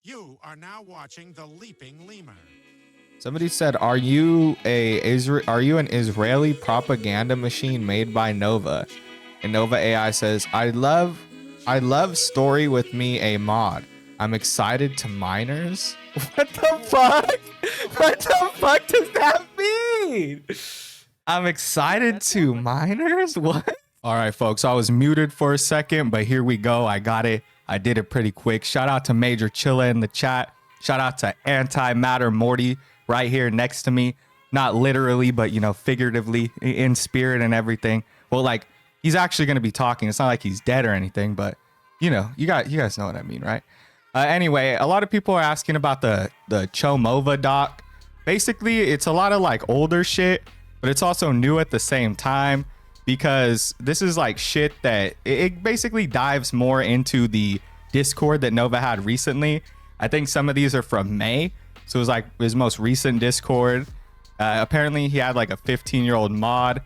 You are now watching the Leaping Lemur. Somebody said, "Are you an Israeli propaganda machine made by Nova?" And Nova AI says, "I love story with me a mod. I'm excited to miners." What the fuck? What the fuck does that mean? I'm excited to miners? What? All right, folks, I was muted for a second, but here we go. I got it. I did it pretty quick. Shout out to Major Chilla in the chat. Shout out to Antimatter Morty right here next to me. Not literally, but, you know, figuratively in spirit and everything. Well, like, he's actually going to be talking. It's not like he's dead or anything, but, you know, you guys know what I mean, right? Anyway, a lot of people are asking about the Chomova doc. Basically, it's a lot of, like, older shit, but it's also new at the same time, because this is like shit that it basically dives more into the Discord that Nova had recently. I think some of these are from May, so it was like his most recent Discord. Apparently he had like a 15-year-old mod.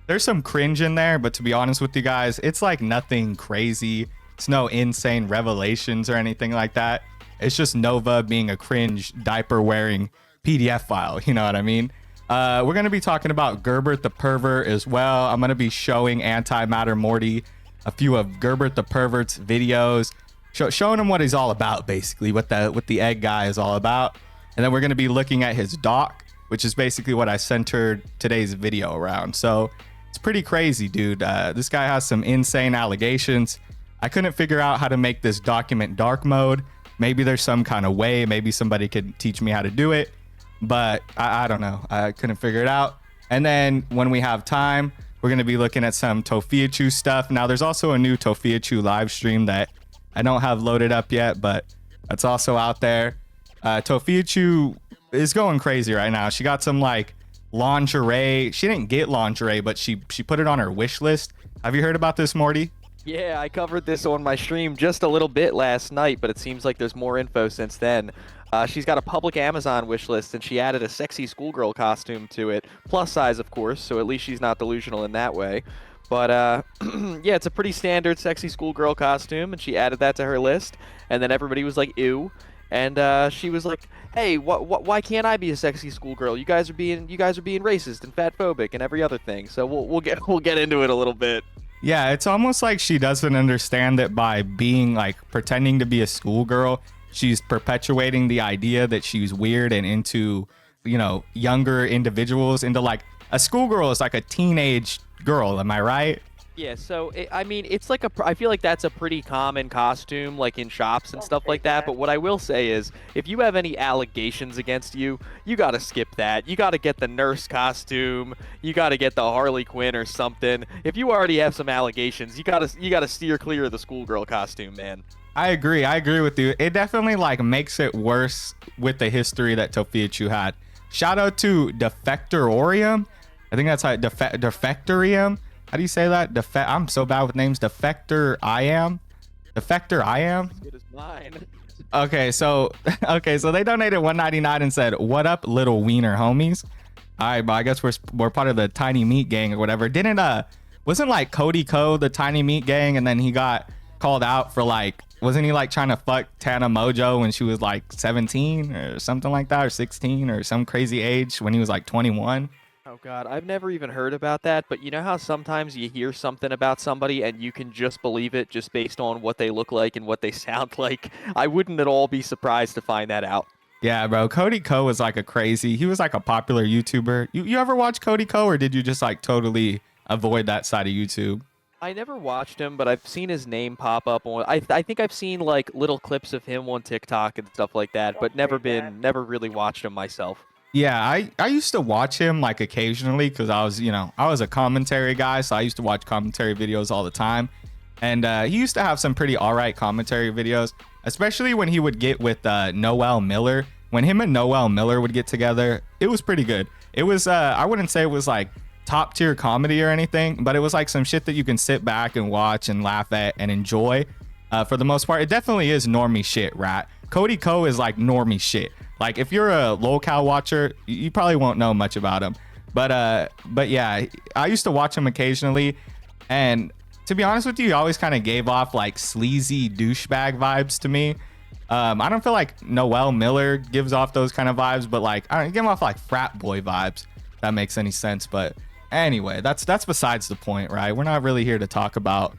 There's some cringe in there, but to be honest with you guys, it's like nothing crazy. It's no insane revelations or anything like that. It's just Nova being a cringe diaper wearing PDF file, you know what I mean? We're going to be talking about Gerbert the Pervert as well. I'm going to be showing Antimatter Morty a few of Gerbert the Pervert's videos, showing him what he's all about, basically, what the egg guy is all about. And then we're going to be looking at his doc, which is basically what I centered today's video around. So it's pretty crazy, dude. This guy has some insane allegations. I couldn't figure out how to make this document dark mode. Maybe there's some kind of way. Maybe somebody could teach me how to do it. But I don't know. I couldn't figure it out. And then when we have time, we're going to be looking at some Tofia stuff. Now, there's also a new Tofia live stream that I don't have loaded up yet, but that's also out there. Tofia is going crazy right now. She got some like lingerie. She didn't get lingerie, but she put it on her wish list. Have you heard about this, Morty? Yeah, I covered this on my stream just a little bit last night, but it seems like there's more info since then. She's got a public Amazon wish list, and she added a sexy schoolgirl costume to it. Plus size, of course, so at least she's not delusional in that way. But, yeah, it's a pretty standard sexy schoolgirl costume, and she added that to her list. And then everybody was like, ew. And she was like, hey, why can't I be a sexy schoolgirl? You guys are being racist and fatphobic and every other thing. So we'll get into it a little bit. Yeah, it's almost like she doesn't understand that by being like pretending to be a schoolgirl, she's perpetuating the idea that she's weird and into, you know, younger individuals. Into like a schoolgirl is like a teenage girl. Am I right? Yeah, so I mean, it's like I feel like that's a pretty common costume, like in shops and stuff like that. But what I will say is, if you have any allegations against you, you gotta skip that. You gotta get the nurse costume. You gotta get the Harley Quinn or something. If you already have some allegations, you gotta steer clear of the schoolgirl costume, man. I agree with you. It definitely like makes it worse with the history that Tofia had. Shout out to Defectorium. I think that's how Defectorium. How do you say that? I'm so bad with names. Defector I am. Defector I am. As good as mine. Okay, so they donated $1.99 and said, "What up, little wiener homies?" All right, but I guess we're part of the Tiny Meat Gang or whatever. Wasn't like Cody Co the Tiny Meat Gang, and then he got called out for like, wasn't he like trying to fuck Tana Mojo when she was like 17 or something like that, or 16 or some crazy age when he was like 21? Oh god, I've never even heard about that, but you know how sometimes you hear something about somebody and you can just believe it just based on what they look like and what they sound like? I wouldn't at all be surprised to find that out. Yeah, bro. Cody Co was like he was like a popular YouTuber. You ever watch Cody Co, or did you just like totally avoid that side of YouTube? I never watched him, but I've seen his name pop up on. I think I've seen like little clips of him on TikTok and stuff like that, but never really watched him myself. Yeah, I used to watch him like occasionally because I was a commentary guy, so I used to watch commentary videos all the time. And he used to have some pretty alright commentary videos, especially when he would get with Noel Miller. When him and Noel Miller would get together, it was pretty good. It was I wouldn't say it was like top tier comedy or anything, but it was like some shit that you can sit back and watch and laugh at and enjoy. For the most part, it definitely is normie shit, right? Cody Co is like normie shit. Like if you're a lolcow watcher, you probably won't know much about him. But yeah, I used to watch him occasionally, and to be honest with you, he always kind of gave off like sleazy douchebag vibes to me. I don't feel like Noel Miller gives off those kind of vibes, but like I don't give off like frat boy vibes. If that makes any sense. But anyway, that's besides the point, right? We're not really here to talk about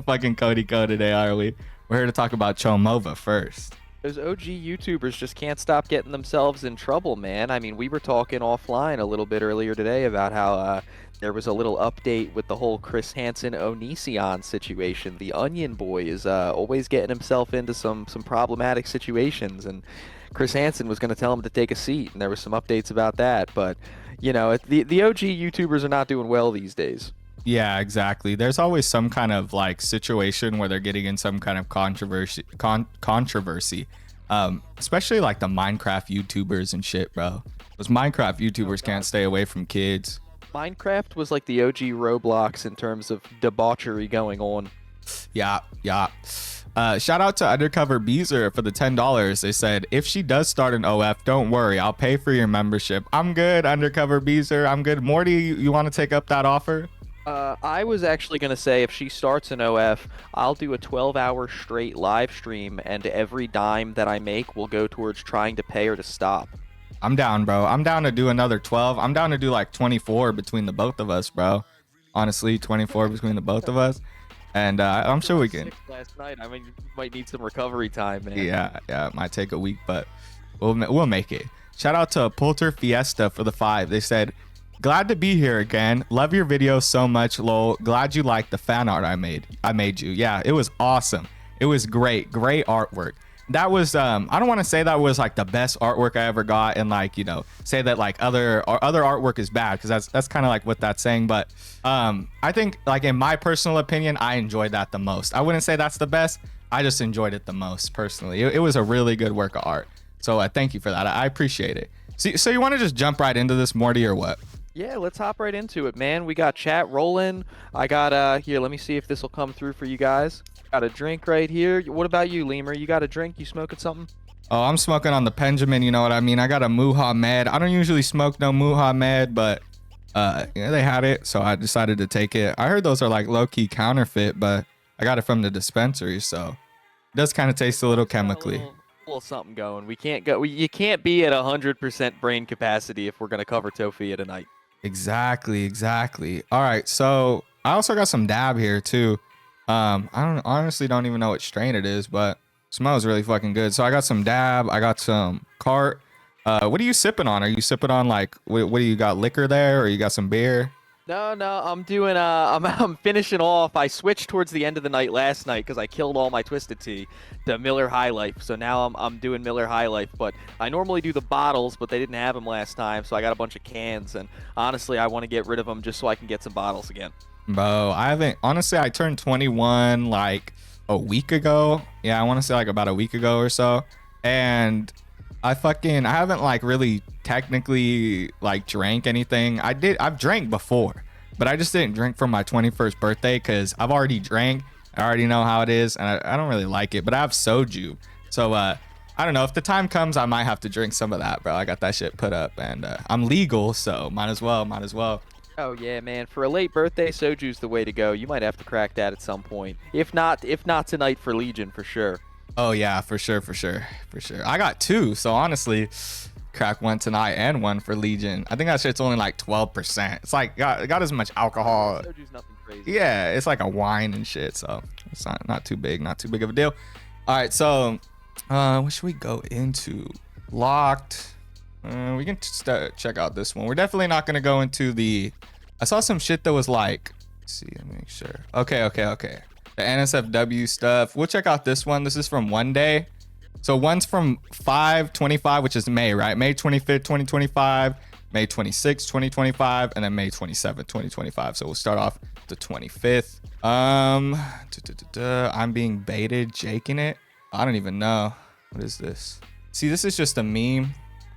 fucking Cody Co today, are we? We're here to talk about Chomova first. Those OG YouTubers just can't stop getting themselves in trouble, man. I mean, we were talking offline a little bit earlier today about how there was a little update with the whole Chris Hansen Onision situation. The Onion Boy is always getting himself into some problematic situations, and Chris Hansen was going to tell him to take a seat, and there was some updates about that. But you know, the OG YouTubers are not doing well these days. Yeah, exactly. There's always some kind of like situation where they're getting in some kind of controversy. Especially like the Minecraft YouTubers and shit, bro. Those Minecraft YouTubers can't stay away from kids. Minecraft was like the OG Roblox in terms of debauchery going on. Yeah. Shout out to Undercover Beezer for the $10. They said, if she does start an OF, don't worry, I'll pay for your membership. I'm good, Undercover Beezer. I'm good. Morty, you want to take up that offer? I was actually going to say if she starts an OF, I'll do a 12-hour straight live stream, and every dime that I make will go towards trying to pay her to stop. I'm down, bro. I'm down to do another 12. I'm down to do like 24 between the both of us, bro. Honestly, 24 between the both of us. And I'm sure we can. Last night, I mean, you might need some recovery time, man. Yeah, it might take a week, but we'll make it. Shout out to Polter Fiesta for the 5. They said, glad to be here again. Love your video so much, lol. Glad you liked the fan art I made you. Yeah, it was awesome. It was great artwork. That was I don't want to say that was like the best artwork I ever got, and like, you know, say that like other artwork is bad, because that's kind of like what that's saying. But I think, like, in my personal opinion, I enjoyed that the most. I wouldn't say that's the best. I just enjoyed it the most personally. It was a really good work of art. So thank you for that. I appreciate it. So you want to just jump right into this, Morty, or what? Yeah, let's hop right into it, man. We got chat rolling. I got here, let me see if this will come through for you guys. Got a drink right here. What about you, Lemur? You got a drink? You smoking something? Oh, I'm smoking on the Benjamin, you know what I mean? I got a Muhammad. I don't usually smoke no Muhammad, but yeah, they had it, so I decided to take it. I heard those are like low-key counterfeit, but I got it from the dispensary, so it does kind of taste a little chemically. A little something going. We can't go. You can't be at 100% brain capacity if we're gonna cover Tofia tonight. Exactly. All right, so I also got some dab here too. I honestly don't even know what strain it is, but it smells really fucking good. So I got some dab. I got some cart. What are you sipping on? Are you sipping on like what do you got, liquor there, or you got some beer? No, I'm doing I'm finishing off. I switched towards the end of the night last night because I killed all my Twisted Tea to Miller High Life. So now I'm doing Miller High Life, but I normally do the bottles, but they didn't have them last time, so I got a bunch of cans, and honestly, I want to get rid of them just so I can get some bottles again. Bro, I turned 21 like a week ago. Yeah, I want to say like about a week ago or so. And I haven't like really technically like drank anything. I've drank before, but I just didn't drink for my 21st birthday because I've already drank. I already know how it is, and I don't really like it, but I have soju. So I don't know, if the time comes, I might have to drink some of that, bro. I got that shit put up, and I'm legal, so might as well. Oh yeah, man. For a late birthday, soju's the way to go. You might have to crack that at some point. If not tonight for Legion, for sure. Oh yeah, for sure. I got 2, so honestly, crack one tonight and one for Legion. I think that shit's only like 12%. It's like got as much alcohol. Soju's nothing crazy. Yeah, it's like a wine and shit, so it's not too big of a deal. All right, so what should we go into? Locked. We can check out this one. We're definitely not gonna go into the. I saw some shit that was like. Let's see, let me make sure. Okay. The NSFW stuff. We'll check out this one. This is from one day. So one's from 5/25, which is May, right? May 25th, 2025. May 26th, 2025, and then May 27th, 2025. So we'll start off the 25th. I'm being baited, jaking it. I don't even know. What is this? See, this is just a meme.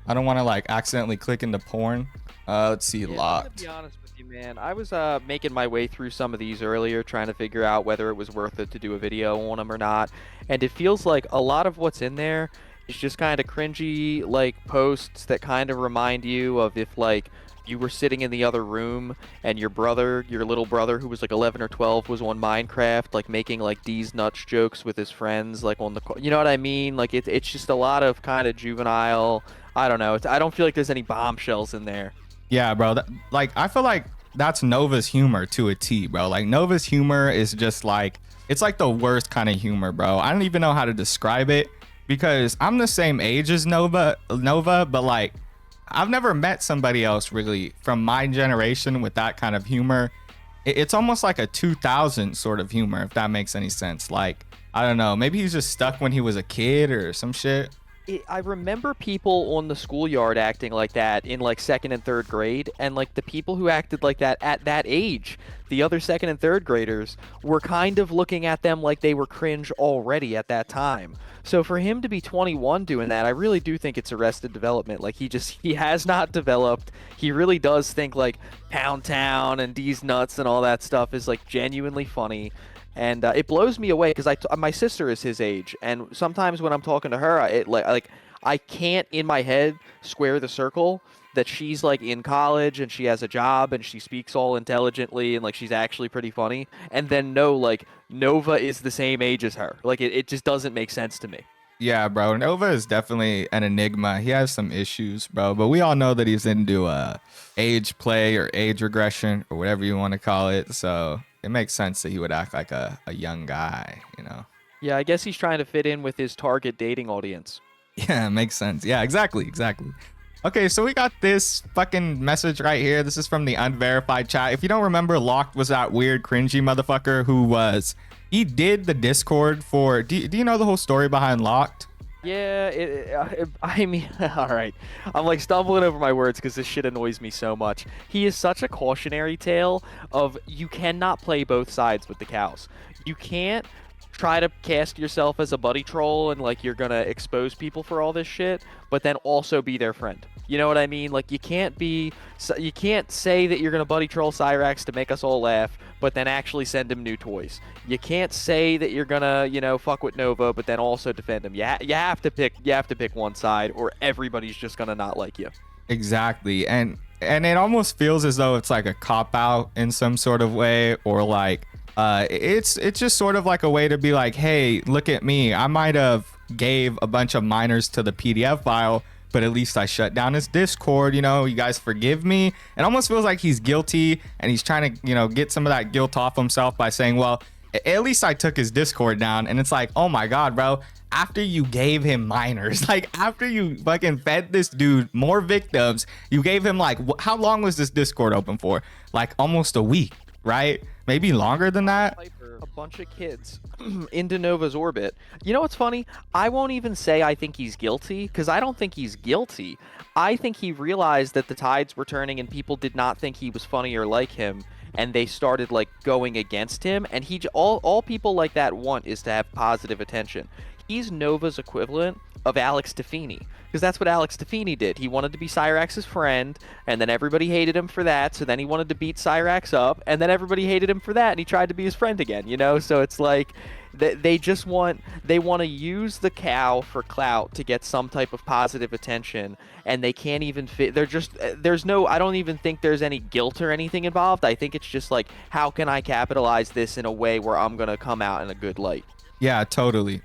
I don't want to like accidentally click into porn. Let's see, locked. To be honest with you, man, I was making my way through some of these earlier, trying to figure out whether it was worth it to do a video on them or not. And it feels like a lot of what's in there It's just kind of cringy, like, posts that kind of remind you of if, like, you were sitting in the other room and your little brother, who was like 11 or 12, was on Minecraft, like making like D's nuts jokes with his friends, like on the, you know what I mean? Like it's just a lot of kind of juvenile. I don't know. I don't feel like there's any bombshells in there. Yeah, bro. Like, I feel like that's Nova's humor to a T, bro. Like, Nova's humor is just like, it's like the worst kind of humor, bro. I don't even know how to describe it because I'm the same age as Nova, but like, I've never met somebody else really from my generation with that kind of humor. It's almost like a 2000 sort of humor, if that makes any sense. Like, I don't know, maybe he's just stuck when he was a kid or some shit. I remember people on the schoolyard acting like that in like second and third grade, and like the people who acted like that at that age, the other second and third graders, were kind of looking at them like they were cringe already at that time. So for him to be 21 doing that, I really do think it's arrested development. Like he has not developed. He really does think like Pound Town and D's Nuts and all that stuff is like genuinely funny. And it blows me away because my sister is his age, and sometimes when I'm talking to her, I can't in my head square the circle that she's like in college and she has a job and she speaks all intelligently and like she's actually pretty funny, and then no, like Nova is the same age as her. Like it just doesn't make sense to me. Yeah, bro. Nova is definitely an enigma. He has some issues, bro. But we all know that he's into age play or age regression or whatever you want to call it. So it makes sense that he would act like a young guy, you know? Yeah, I guess he's trying to fit in with his target dating audience. Yeah, it makes sense. Yeah, exactly. Okay, so we got this fucking message right here. This is from the unverified chat. If you don't remember, Locked was that weird, cringy motherfucker he did the Discord for, do you know the whole story behind Locked? Yeah, I mean, all right. I'm like stumbling over my words because this shit annoys me so much. He is such a cautionary tale of you cannot play both sides with the cows. You can't try to cast yourself as a buddy troll and like you're gonna expose people for all this shit, but then also be their friend. You know what I mean? Like you can't say that you're gonna buddy troll Cyrax to make us all laugh, but then actually send him new toys. You can't say that you're gonna, fuck with Nova, but then also defend him. You have to pick one side, or everybody's just gonna not like you. Exactly, and it almost feels as though it's like a cop out in some sort of way, or like it's just sort of like a way to be like, hey, look at me. I might have gave a bunch of minors to the PDF file, but at least I shut down his Discord, you guys forgive me. It almost feels like he's guilty and he's trying to, get some of that guilt off himself by saying, well, at least I took his Discord down. And it's like, oh my God, bro, after you gave him minors, like after you fucking fed this dude more victims, you gave him like, how long was this Discord open for? Like almost a week, right? Maybe longer than that. A bunch of kids into Nova's orbit. You know what's funny? I won't even say I think he's guilty, because I don't think he's guilty. I think he realized that the tides were turning and people did not think he was funny or like him, and they started like going against him. And all people like that want is to have positive attention. He's Nova's equivalent of Alex Tofini, because that's what Alex Tofini did. He wanted to be Cyrax's friend, and then everybody hated him for that, so then he wanted to beat Cyrax up, and then everybody hated him for that, and he tried to be his friend again, So it's like they want to use the cow for clout to get some type of positive attention, and they can't even fit. I don't even think there's any guilt or anything involved. I think it's just like, how can I capitalize this in a way where I'm gonna come out in a good light? Yeah, totally,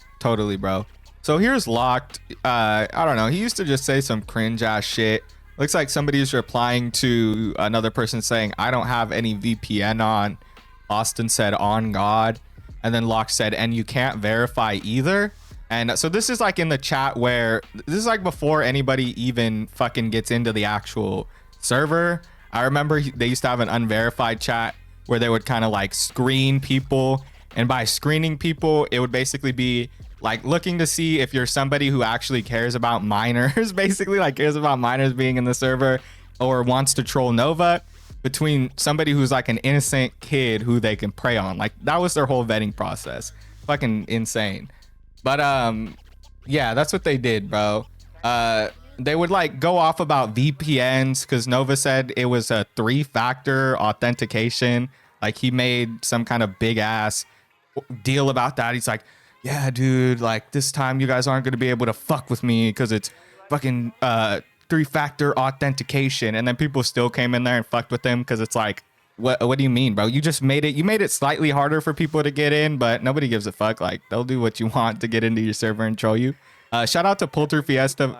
bro. So here's Locked. I don't know. He used to just say some cringe ass shit. Looks like somebody's replying to another person saying, I don't have any VPN on. Austin said, on God. And then Locked said, and you can't verify either. And so this is like in the chat where this is like before anybody even fucking gets into the actual server. I remember they used to have an unverified chat where they would kind of like screen people. And by screening people, it would basically be like looking to see if you're somebody who actually cares about minors, basically like cares about minors being in the server or wants to troll Nova, between somebody who's like an innocent kid who they can prey on. Like that was their whole vetting process. Fucking insane. But yeah, that's what they did, bro. They would like go off about VPNs because Nova said it was a 3-factor authentication. Like he made some kind of big ass deal about that. He's like, yeah, dude, like this time you guys aren't gonna be able to fuck with me because it's fucking 3-factor authentication. And then people still came in there and fucked with him because it's like, what do you mean, bro? You just made it slightly harder for people to get in, but nobody gives a fuck. Like, they'll do what you want to get into your server and troll you. Shout out to Polter Fiesta.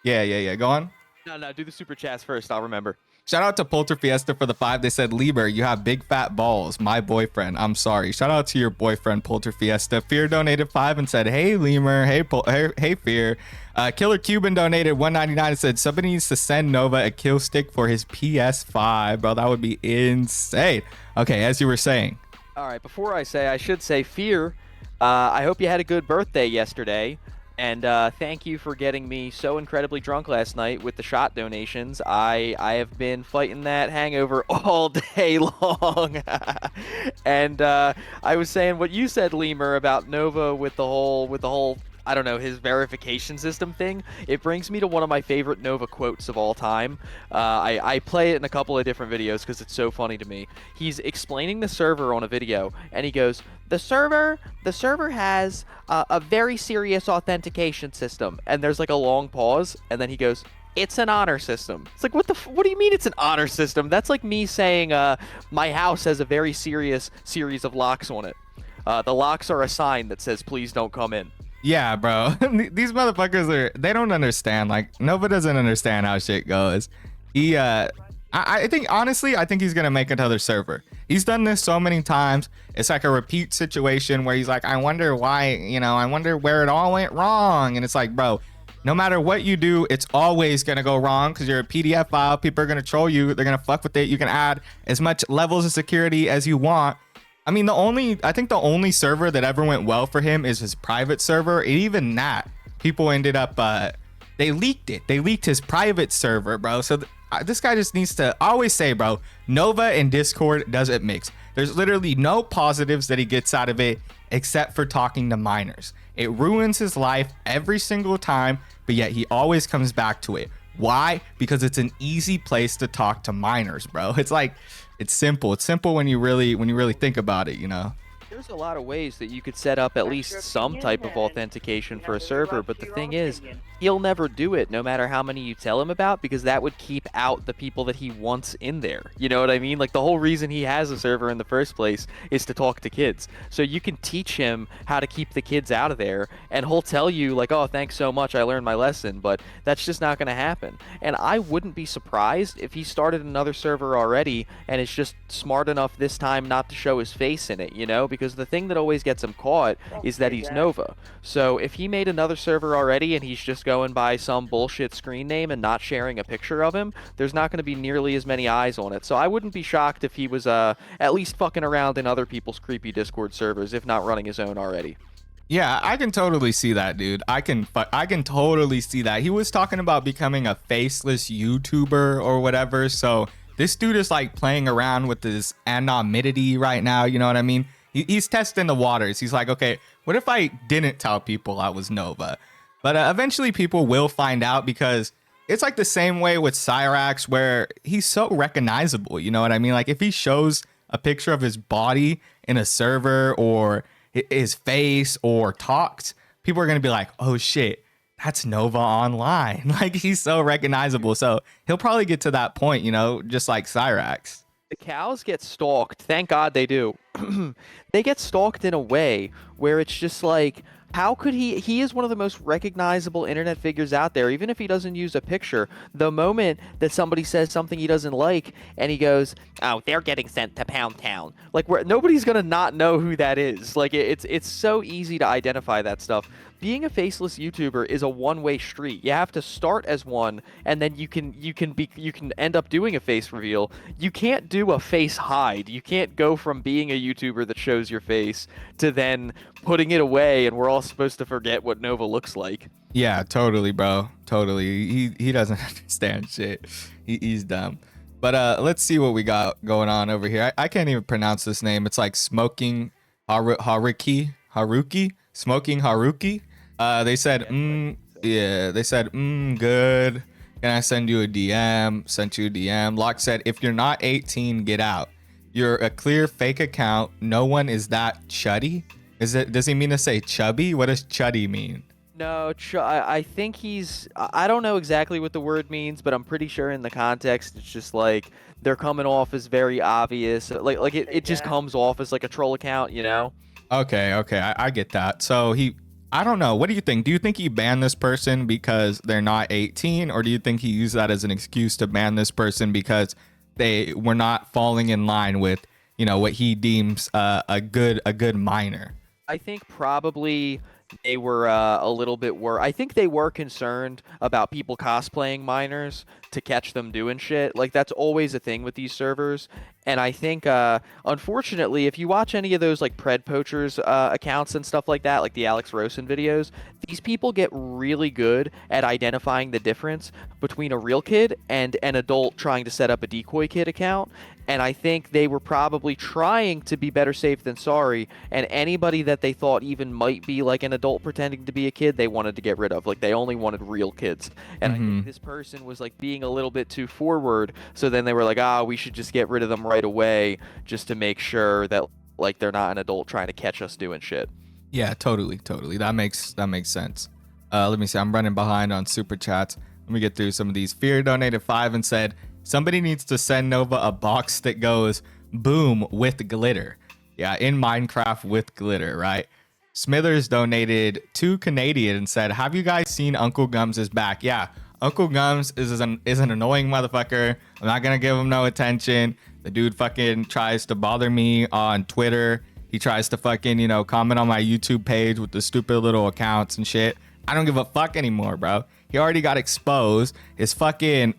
Yeah. Go on. No, do the super chats first. I'll remember. Shout out to Polter Fiesta for the 5. They said, Lieber, you have big fat balls. My boyfriend. I'm sorry. Shout out to your boyfriend, Polter Fiesta. Fear donated 5 and said, hey, Lemur. Hey, Fear. Killer Cuban donated 199 and said, somebody needs to send Nova a kill stick for his PS5. Bro, that would be insane. Okay, as you were saying. All right, before I should say, Fear, I hope you had a good birthday yesterday. And thank you for getting me so incredibly drunk last night with the shot donations. I have been fighting that hangover all day long. And I was saying what you said, Lemur, about Nova with the whole I don't know, his verification system thing. It brings me to one of my favorite Nova quotes of all time. I play it in a couple of different videos because it's so funny to me. He's explaining the server on a video, and he goes, the server has a very serious authentication system. And there's like a long pause, and then he goes, it's an honor system. It's like, what do you mean it's an honor system? That's like me saying my house has a very serious series of locks on it. The locks are a sign that says, please don't come in. Yeah, bro. These motherfuckers they don't understand. Like, Nova doesn't understand how shit goes. I think, honestly, I think he's going to make another server. He's done this so many times. It's like a repeat situation where he's like, I wonder why, I wonder where it all went wrong. And it's like, bro, no matter what you do, it's always going to go wrong because you're a PDF file. People are going to troll you. They're going to fuck with it. You can add as much levels of security as you want. I mean, I think the only server that ever went well for him is his private server. And even that, people ended up, they leaked it. They leaked his private server, bro. So this guy just needs to always say, bro, Nova and Discord doesn't mix. There's literally no positives that he gets out of it except for talking to minors. It ruins his life every single time, but yet he always comes back to it. Why? Because it's an easy place to talk to minors, bro. It's like, it's simple. It's simple when you really think about it, There's a lot of ways that you could set up at least some type of authentication for a server, but the thing is, he'll never do it no matter how many you tell him about, because that would keep out the people that he wants in there. You know what I mean? Like, the whole reason he has a server in the first place is to talk to kids. So you can teach him how to keep the kids out of there, and he'll tell you, like, oh, thanks so much, I learned my lesson, but that's just not going to happen. And I wouldn't be surprised if he started another server already and is just smart enough this time not to show his face in it, because the thing that always gets him caught is that he's Nova. So if he made another server already and he's just going by some bullshit screen name and not sharing a picture of him, there's not going to be nearly as many eyes on it. So I wouldn't be shocked if he was at least fucking around in other people's creepy Discord servers, if not running his own already. Yeah, I can totally see that, dude. I can totally see that. He was talking about becoming a faceless YouTuber or whatever. So this dude is like playing around with this anonymity right now. You know what I mean? He's testing the waters. He's like, okay, what if I didn't tell people I was Nova? But eventually people will find out, because it's like the same way with Cyrax, where he's so recognizable. You know what I mean? Like, if he shows a picture of his body in a server or his face or talks, people are going to be like, oh shit, that's Nova online. Like, he's so recognizable. So he'll probably get to that point, just like Cyrax. The cows get stalked. Thank God they do. They get stalked in a way where it's just like, how could he is one of the most recognizable internet figures out there, even if he doesn't use a picture. The moment that somebody says something he doesn't like and he goes, oh, they're getting sent to Pound Town, like, where nobody's gonna not know who that is. Like, it's so easy to identify that stuff. Being a faceless YouTuber is a one-way street. You have to start as one, and then you can end up doing a face reveal. You can't do a face hide. You can't go from being a YouTuber that shows your face to then putting it away, and we're all supposed to forget what Nova looks like. Yeah, totally, bro. Totally. He doesn't understand shit. He's dumb. But let's see what we got going on over here. I can't even pronounce this name. It's like Smoking Haruki. Smoking Haruki. They said, they said, good. Can I send you a DM? Sent you a DM. Locke said, if you're not 18, get out. You're a clear fake account. No one is that chuddy. Does he mean to say chubby? What does chuddy mean? No, I think I don't know exactly what the word means, but I'm pretty sure in the context it's just like they're coming off as very obvious. Like it just comes off as like a troll account, you know? Okay, I get that. So I don't know. What do you think? Do you think he banned this person because they're not 18, or do you think he used that as an excuse to ban this person because they were not falling in line with, what he deems a good minor? I think probably they were a little bit I think they were concerned about people cosplaying minors to catch them doing shit. Like that's always a thing with these servers. And I think unfortunately, if you watch any of those like pred poachers accounts and stuff like that, like the Alex Rosen videos, these people get really good at identifying the difference between a real kid and an adult trying to set up a decoy kid account. And I think they were probably trying to be better safe than sorry, and anybody that they thought even might be like an adult pretending to be a kid, they wanted to get rid of. Like they only wanted real kids. And I think this person was like being a little bit too forward, so then they were like, we should just get rid of them right away just to make sure that like they're not an adult trying to catch us doing shit. Yeah, totally. That makes sense. Let me see. I'm running behind on super chats. Let me get through some of these. Fear donated 5 and said, somebody needs to send Nova a box that goes boom with glitter. Yeah, in Minecraft with glitter, right? Smithers donated 2 Canadian and said, have you guys seen Uncle Gums is back? Yeah, Uncle Gums is an annoying motherfucker. I'm not gonna give him no attention. The dude fucking tries to bother me on Twitter. He tries to fucking, comment on my YouTube page with the stupid little accounts and shit. I don't give a fuck anymore, bro. He already got exposed. His fucking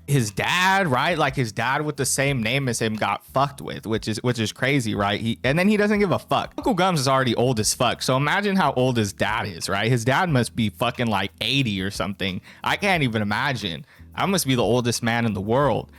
his dad, right? Like his dad with the same name as him got fucked with, which is crazy, right? And then he doesn't give a fuck. Uncle Gums is already old as fuck. So imagine how old his dad is, right? His dad must be fucking like 80 or something. I can't even imagine. I must be the oldest man in the world.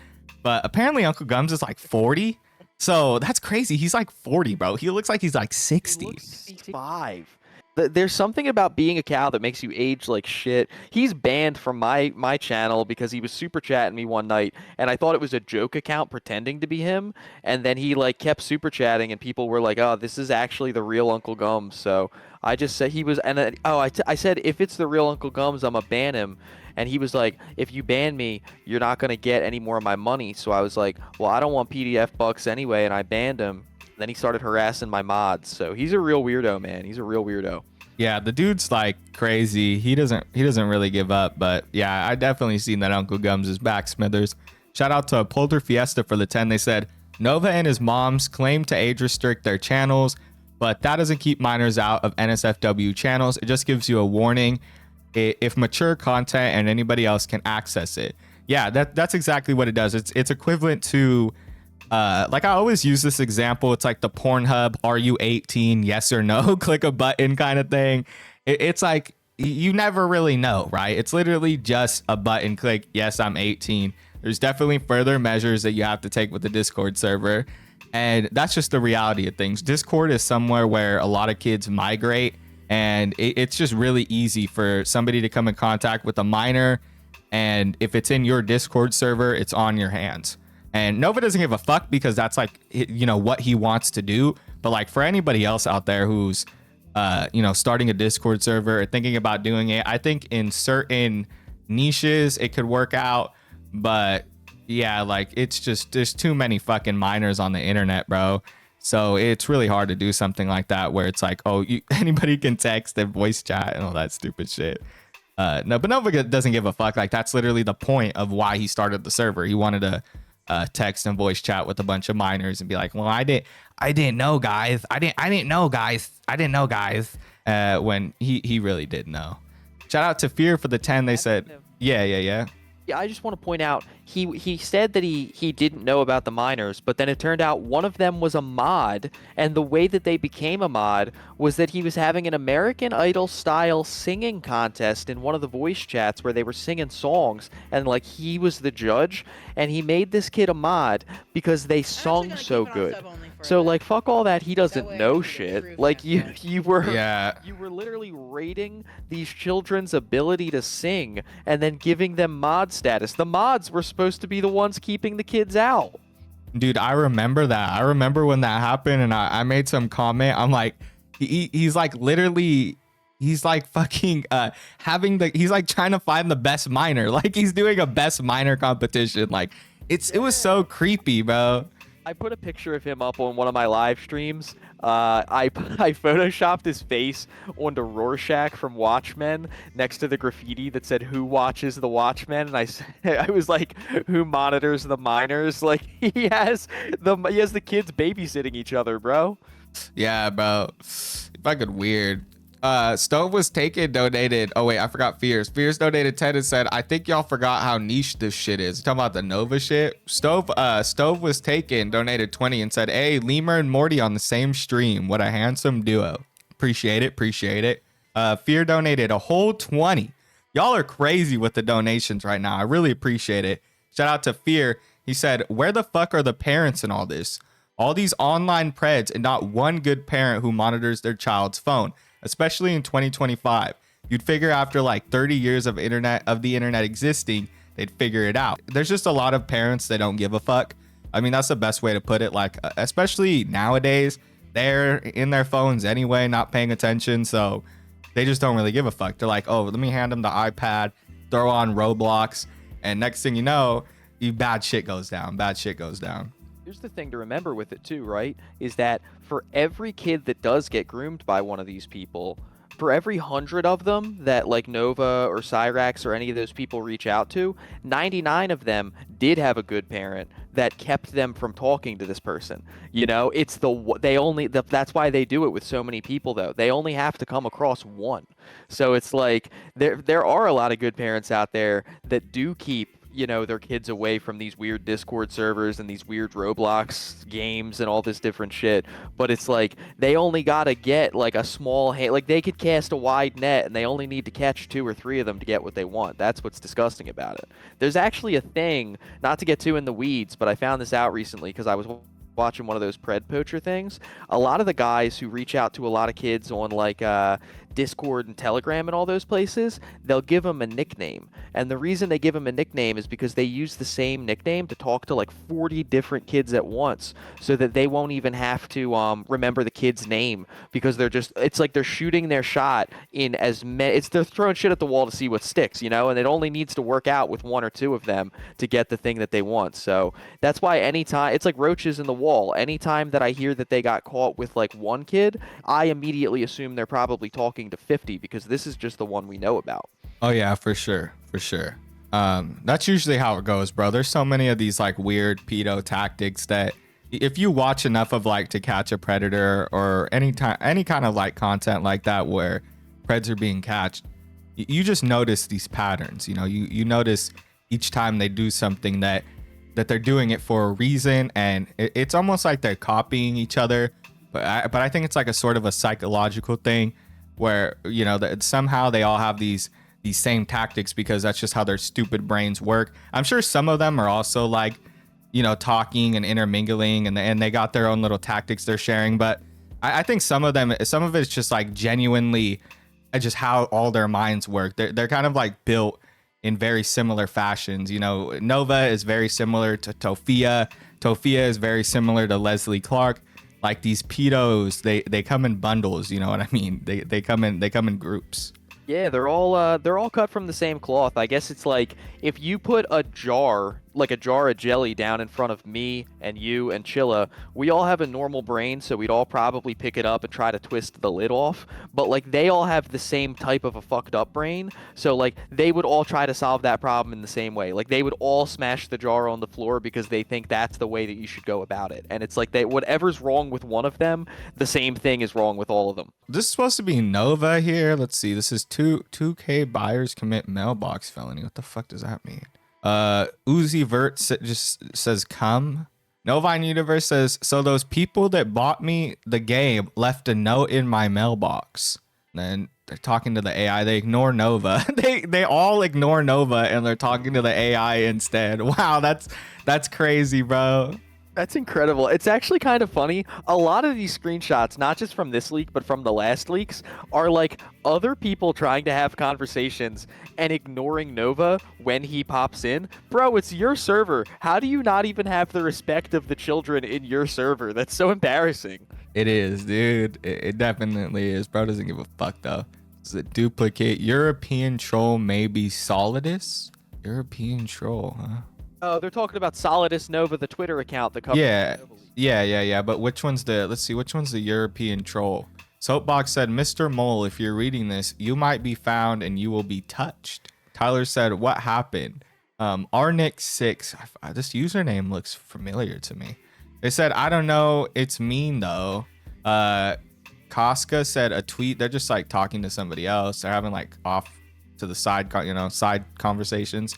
But apparently Uncle Gums is like 40. So that's crazy. He's like 40, bro. He looks like he's like 60. He looks 65. There's something about being a cow that makes you age like shit. He's banned from my channel because he was super chatting me one night, and I thought it was a joke account pretending to be him, and then he like kept super chatting, and people were like, "Oh, this is actually the real Uncle Gums." So I just said he was, and then, I said if it's the real Uncle Gums, I'm gonna ban him. And he was like, if you ban me, you're not going to get any more of my money. So I was like, well, I don't want PDF bucks anyway, and I banned him. Then he started harassing my mods. So he's a real weirdo, man. He's a real weirdo. Yeah, the dude's like crazy. He doesn't really give up. But yeah, I definitely seen that Uncle Gums is back, Smithers. Shout out to Polter Fiesta for the 10. They said, Nova and his moms claim to age restrict their channels, but that doesn't keep minors out of NSFW channels. It just gives you a warning if mature content and anybody else can access it. Yeah, that's exactly what it does. It's equivalent to like I always use this example. It's like the Pornhub, are you 18? Yes or no? Click a button kind of thing. It's like you never really know, right? It's literally just a button click. Yes, I'm 18. There's definitely further measures that you have to take with the Discord server. And that's just the reality of things. Discord is somewhere where a lot of kids migrate. And it's just really easy for somebody to come in contact with a minor. And if it's in your Discord server, it's on your hands. And Nova doesn't give a fuck because that's like, what he wants to do. But like for anybody else out there who's, starting a Discord server or thinking about doing it, I think in certain niches, it could work out. But yeah, like it's just, there's too many fucking minors on the internet, bro. So it's really hard to do something like that where it's like, anybody can text and voice chat and all that stupid shit. No, but Nova doesn't give a fuck. Like that's literally the point of why he started the server. He wanted to text and voice chat with a bunch of minors and be like, well, I didn't know, guys. I didn't know, guys. When he really did know. Shout out to Fear for the 10. They said, yeah. Yeah, I just want to point out, he said that he didn't know about the minors, but then it turned out one of them was a mod, and the way that they became a mod was that he was having an American Idol style singing contest in one of the voice chats where they were singing songs, and like he was the judge, and he made this kid a mod because they sung so good. So like fuck all that, he doesn't know shit. Like you were literally rating these children's ability to sing and then giving them mod status. The mods were supposed to be the ones keeping the kids out. Dude, I remember that. I remember when that happened and I made some comment. I'm like, He's like literally, he's like fucking he's like trying to find the best miner. Like he's doing a best miner competition. Like it was so creepy, bro. I put a picture of him up on one of my live streams. I photoshopped his face onto Rorschach from Watchmen next to the graffiti that said "Who watches the Watchmen?" And I was like, "Who monitors the miners?" Like he has the kids babysitting each other, bro. Yeah, bro. Fucking weird. Stove was taken, donated. Oh wait, I forgot Fierce. Fierce donated 10 and said, I think y'all forgot how niche this shit is. Talking about the Nova shit. Stove was taken, donated 20 and said, hey, Lemur and Morty on the same stream. What a handsome duo. Appreciate it. Fear donated a whole 20. Y'all are crazy with the donations right now. I really appreciate it. Shout out to Fear. He said, where the fuck are the parents in all this? All these online preds and not one good parent who monitors their child's phone. Especially in 2025, you'd figure after like 30 years of the internet existing, they'd figure it out. There's just a lot of parents that don't give a fuck. I mean, that's the best way to put it. Like, especially nowadays, they're in their phones anyway, not paying attention. So they just don't really give a fuck. They're like, oh, let me hand them the iPad, throw on Roblox. And next thing you know, bad shit goes down. Here's the thing to remember with it too, right? Is that for every kid that does get groomed by one of these people, for every 100 of them that like Nova or Cyrax or any of those people reach out to, 99 of them did have a good parent that kept them from talking to this person. You know, that's why they do it with so many people though. They only have to come across one. So it's like there are a lot of good parents out there that do keep their kids away from these weird Discord servers and these weird Roblox games and all this different shit. But it's like they only gotta get like a small like they could cast a wide net and they only need to catch 2 or 3 of them to get what they want. That's what's disgusting about it. There's actually a thing, not to get too in the weeds, but I found this out recently because I was watching one of those pred poacher things. A lot of the guys who reach out to a lot of kids on like Discord and Telegram and all those places, they'll give them a nickname. And the reason they give them a nickname is because they use the same nickname to talk to like 40 different kids at once so that they won't even have to remember the kid's name because it's like they're shooting their shot in as many, they're throwing shit at the wall to see what sticks, and it only needs to work out with 1 or 2 of them to get the thing that they want. So that's why anytime, it's like roaches in the wall. Anytime that I hear that they got caught with like 1 kid, I immediately assume they're probably talking to 50 because this is just the one we know about. Oh yeah, for sure. That's usually how it goes, bro. There's so many of these like weird pedo tactics that if you watch enough of like To Catch a Predator or any kind of like content like that where preds are being catched, you just notice these patterns. You notice each time they do something that they're doing it for a reason, and it's almost like they're copying each other. But I think it's like a sort of a psychological thing where that somehow they all have these same tactics because that's just how their stupid brains work. I'm sure some of them are also like talking and intermingling and they got their own little tactics they're sharing, but I think some of it's just like genuinely just how all their minds work. They're kind of like built in very similar fashions. Nova is very similar to Tofia. Tofia is very similar to Leslie Clark. Like these pedos, they come in bundles, you know what I mean? They come in groups. Yeah, they're all cut from the same cloth. I guess it's like if you put a jar of jelly down in front of me and you and Chilla, we all have a normal brain, so we'd all probably pick it up and try to twist the lid off. But like they all have the same type of a fucked up brain, so like they would all try to solve that problem in the same way. Like they would all smash the jar on the floor because they think that's the way that you should go about it. And it's like whatever's wrong with one of them, the same thing is wrong with all of them. This is supposed to be Nova here. Let's see. This is 2K buyers commit mailbox felony. What the fuck does that mean? Uzi Vert just says come. Novine Universe says, so those people that bought me the game left a note in my mailbox. Then they're talking to the AI. They ignore Nova. they all ignore Nova and they're talking to the AI instead. Wow, that's crazy, bro. That's incredible. It's actually kind of funny. A lot of these screenshots, not just from this leak, but from the last leaks, are like other people trying to have conversations and ignoring Nova when he pops in. Bro, it's your server. How do you not even have the respect of the children in your server? That's so embarrassing. It is, dude. It definitely is. Bro doesn't give a fuck though. Does it duplicate? European troll maybe Solidus? European troll, huh? Oh, they're talking about Solidus Nova, the Twitter account that covers. Yeah, yeah. But which one's the? Let's see. Which one's the European troll? Soapbox said, "Mr. Mole, if you're reading this, you might be found and you will be touched." Tyler said, "What happened?" Arnick6. This username looks familiar to me. They said, "I don't know. It's mean though." Casca said a tweet. They're just like talking to somebody else. They're having like off to the side, side conversations.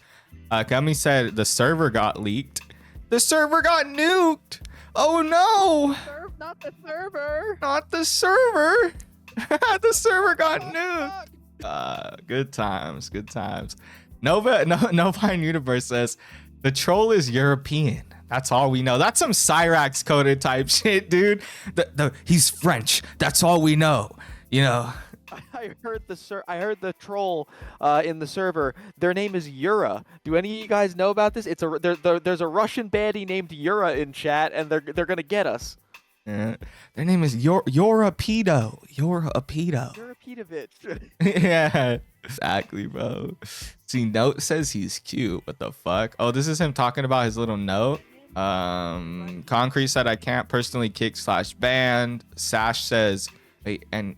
Gummy said the server got leaked. The server got nuked. Oh no! Not the server. Not the server. The server got nuked. Good times. Good times. Nova Universe says the troll is European. That's all we know. That's some Cyrax coded type shit, dude. He's French. That's all we know. You know. I heard the troll in the server. Their name is Yura. Do any of you guys know about this? There's a Russian baddie named Yura in chat, and they're gonna get us. Yeah. Their name is Yorapedo. Yorapedovich. Yeah, exactly, bro. See, Note says he's cute. What the fuck? Oh, this is him talking about his little note. Concrete said I can't personally kick/ban. Sash says, wait, and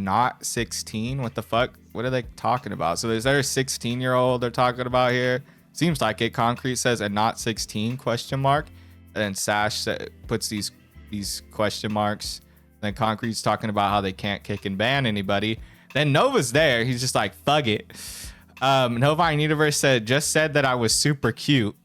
not 16. What the fuck? What are they talking about? So is there a 16-year-old they're talking about here? Seems like it. Concrete says and not 16 question mark. And then Sash puts these question marks. Then Concrete's talking about how they can't kick and ban anybody. Then Nova's there. He's just like, fuck it. Novine Universe said that I was super cute.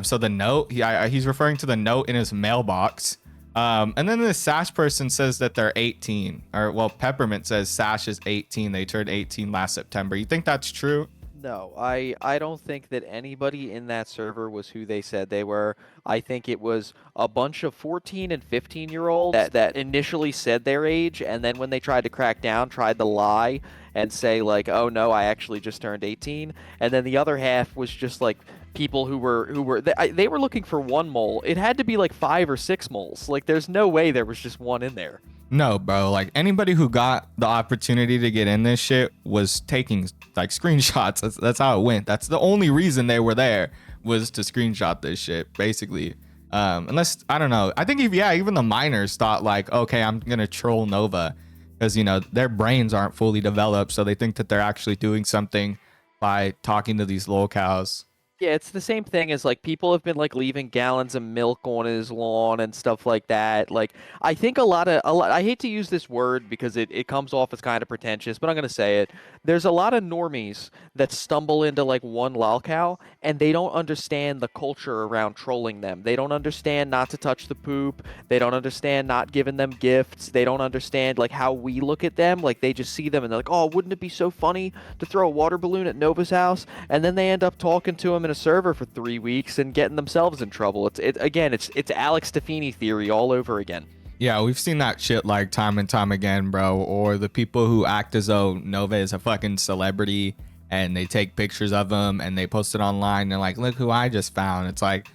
So the note, he's referring to the note in his mailbox. And then the Sash person says that they're 18. Or, well, Peppermint says Sash is 18. They turned 18 last September. You think that's true? No, I don't think that anybody in that server was who they said they were. I think it was a bunch of 14 and 15-year-olds that initially said their age, and then when they tried to crack down, tried to lie and say like, "Oh no, I actually just turned 18." And then the other half was just like people who were they were looking for one mole. It had to be like 5 or 6 moles. Like there's no way there was just one in there. No, bro. Like anybody who got the opportunity to get in this shit was taking like screenshots. That's how it went. That's the only reason they were there, was to screenshot this shit, basically. Unless, I don't know. I think even the miners thought like, okay, I'm gonna troll Nova, because their brains aren't fully developed, so they think that they're actually doing something by talking to these lolcows. Yeah, it's the same thing as like people have been like leaving gallons of milk on his lawn and stuff like that. Like I think a lot I hate to use this word because it comes off as kind of pretentious, but I'm gonna say it. There's a lot of normies that stumble into like one lolcow and they don't understand the culture around trolling them. They don't understand not to touch the poop. They don't understand not giving them gifts. They don't understand like how we look at them. Like they just see them and they're like, oh, wouldn't it be so funny to throw a water balloon at Nova's house? And then they end up talking to him in a server for 3 weeks and getting themselves in trouble. It's Alex Stefini theory all over again. Yeah, we've seen that shit like time and time again, bro. Or the people who act as though Nova is a fucking celebrity and they take pictures of him and they post it online. And they're like, look who I just found. It's like,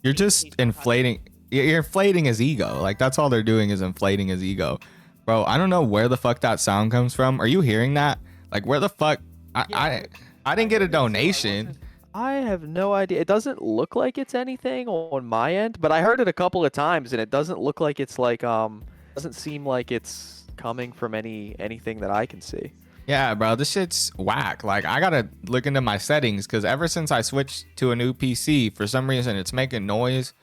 you're just inflating. You're inflating his ego. Like that's all they're doing is inflating his ego, bro. I don't know where the fuck that sound comes from. Are you hearing that? Like where the fuck? I didn't get a donation. I have no idea. It doesn't look like it's anything on my end, but I heard it a couple of times, and it doesn't look like it's like doesn't seem like it's coming from anything that I can see. Yeah, bro, this shit's whack. Like I gotta look into my settings because ever since I switched to a new PC, for some reason it's making noise,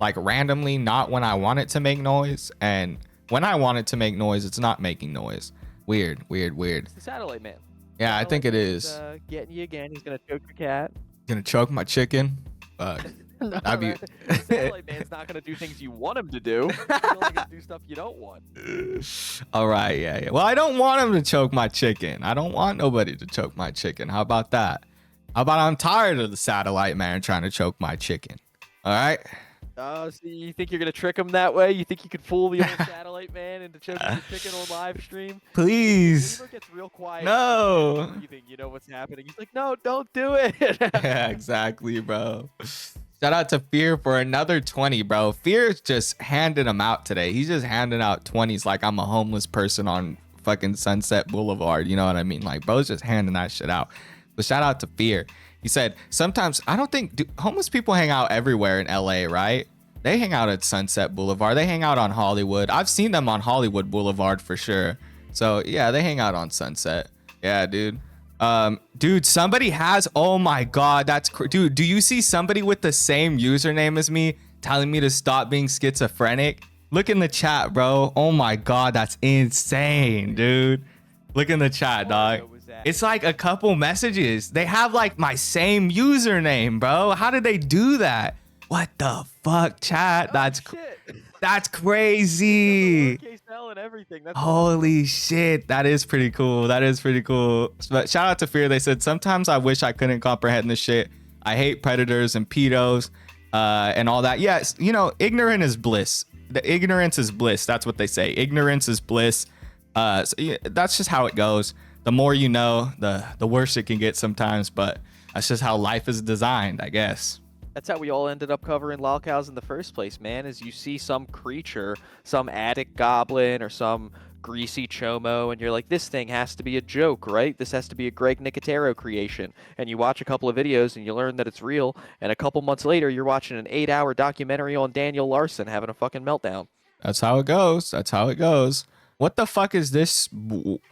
like randomly, not when I want it to make noise, and when I want it to make noise, it's not making noise. Weird. It's the satellite man. Yeah, I think it is. Getting you again. He's gonna choke your cat. Gonna choke my chicken. Fuck. No, the satellite man's not gonna do things you want him to do. He's only gonna do stuff you don't want. All right, yeah. Well, I don't want him to choke my chicken. I don't want nobody to choke my chicken. How about that? How about I'm tired of the satellite man trying to choke my chicken? All right. Oh, so you think you're gonna trick him that way? You think you could fool the old satellite man into choking your chicken on live stream? Please. Lemur gets real quiet. No. You think you know what's happening? He's like, no, don't do it. Yeah, exactly, bro. Shout out to Fear for another 20, bro. Fear's just handing them out today. He's just handing out 20s like I'm a homeless person on fucking Sunset Boulevard. You know what I mean? Like, bro's just handing that shit out. But shout out to Fear. He said, sometimes I don't think homeless people hang out everywhere in LA, right? They hang out at Sunset Boulevard. They hang out on Hollywood. I've seen them on Hollywood Boulevard for sure. So yeah, they hang out on Sunset. Yeah, dude. Dude, somebody has, oh my God, dude, do you see somebody with the same username as me telling me to stop being schizophrenic? Look in the chat, bro. Oh my God, that's insane, dude. Look in the chat, dog. It's like a couple messages. They have like my same username, bro. How did they do that? What the fuck, chat? That's crazy. And everything. That's Holy shit, that is pretty cool. That is pretty cool. But shout out to Fear. They said, sometimes I wish I couldn't comprehend this shit. I hate predators and pedos and all that. Yes, you know, ignorant is bliss. The ignorance is bliss. That's what they say. Ignorance is bliss. So yeah, that's just how it goes. The more you know, the worse it can get sometimes. But that's just how life is designed, I guess. That's how we all ended up covering lolcows in the first place, man, is you see some creature, some attic goblin or some greasy chomo, and you're like, this thing has to be a joke, right? This has to be a Greg Nicotero creation. And you watch a couple of videos and you learn that it's real, and a couple months later, you're watching an 8-hour documentary on Daniel Larson having a fucking meltdown. That's how it goes. That's how it goes. What the fuck is this?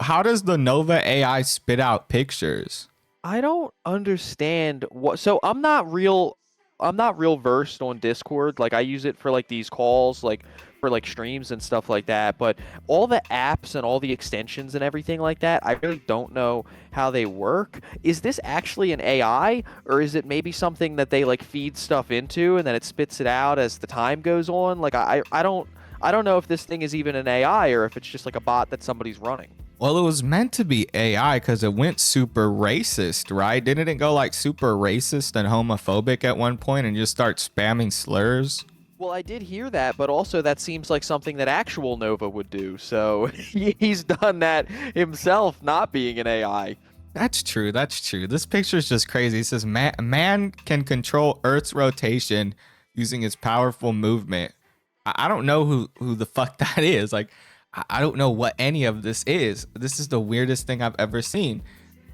How does the Nova AI spit out pictures? I don't understand what. So I'm not real versed on Discord. Like I use it for like these calls, like for like streams and stuff like that. But all the apps and all the extensions and everything like that, I really don't know how they work. Is this actually an AI, or is it maybe something that they like feed stuff into and then it spits it out as the time goes on? Like I don't know if this thing is even an AI or if it's just like a bot that somebody's running. Well, it was meant to be AI because it went super racist, right? Didn't it go like super racist and homophobic at one point and just start spamming slurs? Well, I did hear that, but also that seems like something that actual Nova would do. So he's done that himself, not being an AI. That's true. That's true. This picture is just crazy. It says, man can control Earth's rotation using his powerful movement. I don't know who the fuck that is. Like, I don't know what any of this is. This is the weirdest thing I've ever seen.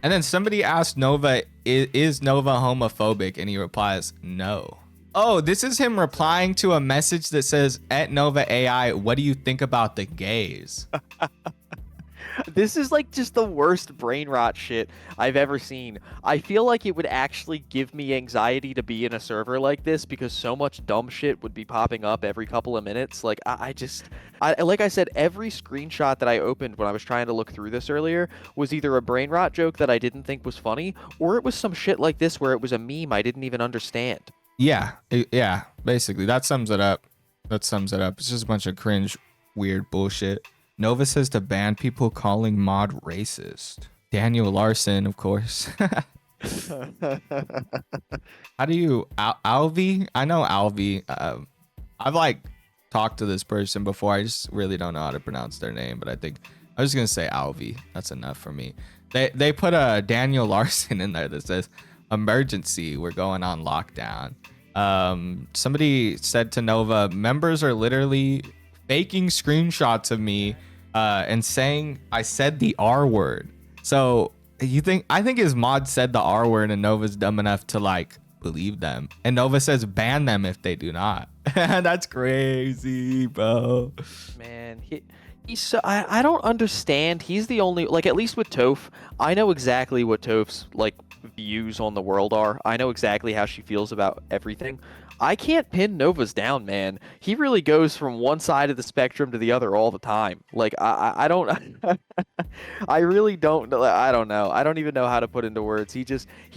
And then somebody asked Nova, is Nova homophobic? And he replies, no. Oh, this is him replying to a message that says, at Nova AI, what do you think about the gays? This is like just the worst brain rot shit I've ever seen. I feel like it would actually give me anxiety to be in a server like this because so much dumb shit would be popping up every couple of minutes. Like I like I said, every screenshot that I opened when I was trying to look through this earlier was either a brain rot joke that I didn't think was funny, or it was some shit like this where it was a meme I didn't even understand. Yeah, yeah, basically that sums it up. That sums it up. It's just a bunch of cringe, weird bullshit. Nova says to ban people calling mod racist. Daniel Larson, of course. How do you Alvi? I know Alvi. I've like talked to this person before. I just really don't know how to pronounce their name, but I think I was just gonna say Alvi. That's enough for me. They put a Daniel Larson in there that says emergency. We're going on lockdown. Somebody said to Nova, members are literally faking screenshots of me and saying I said the R word. So I think his mod said the R word and Nova's dumb enough to like believe them. And Nova says ban them if they do not. That's crazy, bro. Man, he's so, I don't understand. He's the only, like, at least with Toph, I know exactly what Toph's like views on the world are. I know exactly how she feels about everything. I can't pin Nova's down, man. He really goes from one side of the spectrum to the other all the time. Like, I don't, I really don't, I don't know. I don't even know how to put into words. He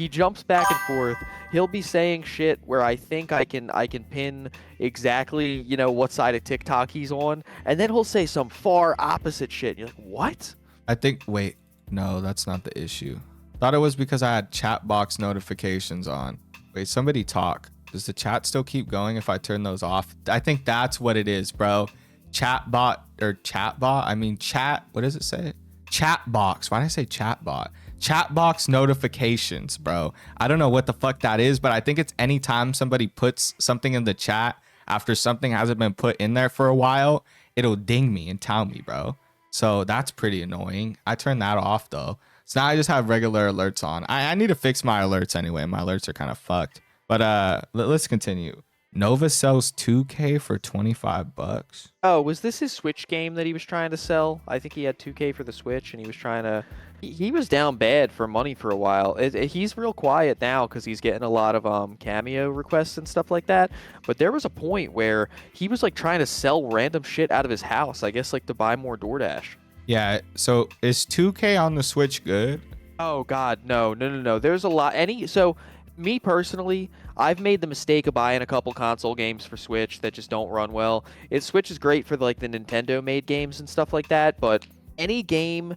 jumps back and forth. He'll be saying shit where I think I can pin exactly, you know, what side of TikTok he's on. And then he'll say some far opposite shit. And you're like, what? I think, wait, no, that's not the issue. Thought it was because I had chat box notifications on. Wait, somebody talk. Does the chat still keep going if I turn those off? I think that's what it is, bro. Chatbot or chatbot. I mean, chat. What does it say? Chat box. Why did I say chat bot? chat box notifications, bro. I don't know what the fuck that is, but I think it's anytime somebody puts something in the chat after something hasn't been put in there for a while, it'll ding me and tell me, bro. So that's pretty annoying. I turned that off though. So now I just have regular alerts on. I need to fix my alerts anyway. My alerts are kind of fucked. But let's continue. Nova sells 2K for 25 bucks. Oh, was this his Switch game that he was trying to sell? I think he had 2K for the Switch, and he was trying to. He was down bad for money for a while. He's real quiet now because he's getting a lot of cameo requests and stuff like that. But there was a point where he was like trying to sell random shit out of his house. I guess like to buy more DoorDash. Yeah. So is 2K on the Switch good? Oh God, no. There's a lot. So me personally, I've made the mistake of buying a couple console games for Switch that just don't run well. Switch is great for like the Nintendo made games and stuff like that, but any game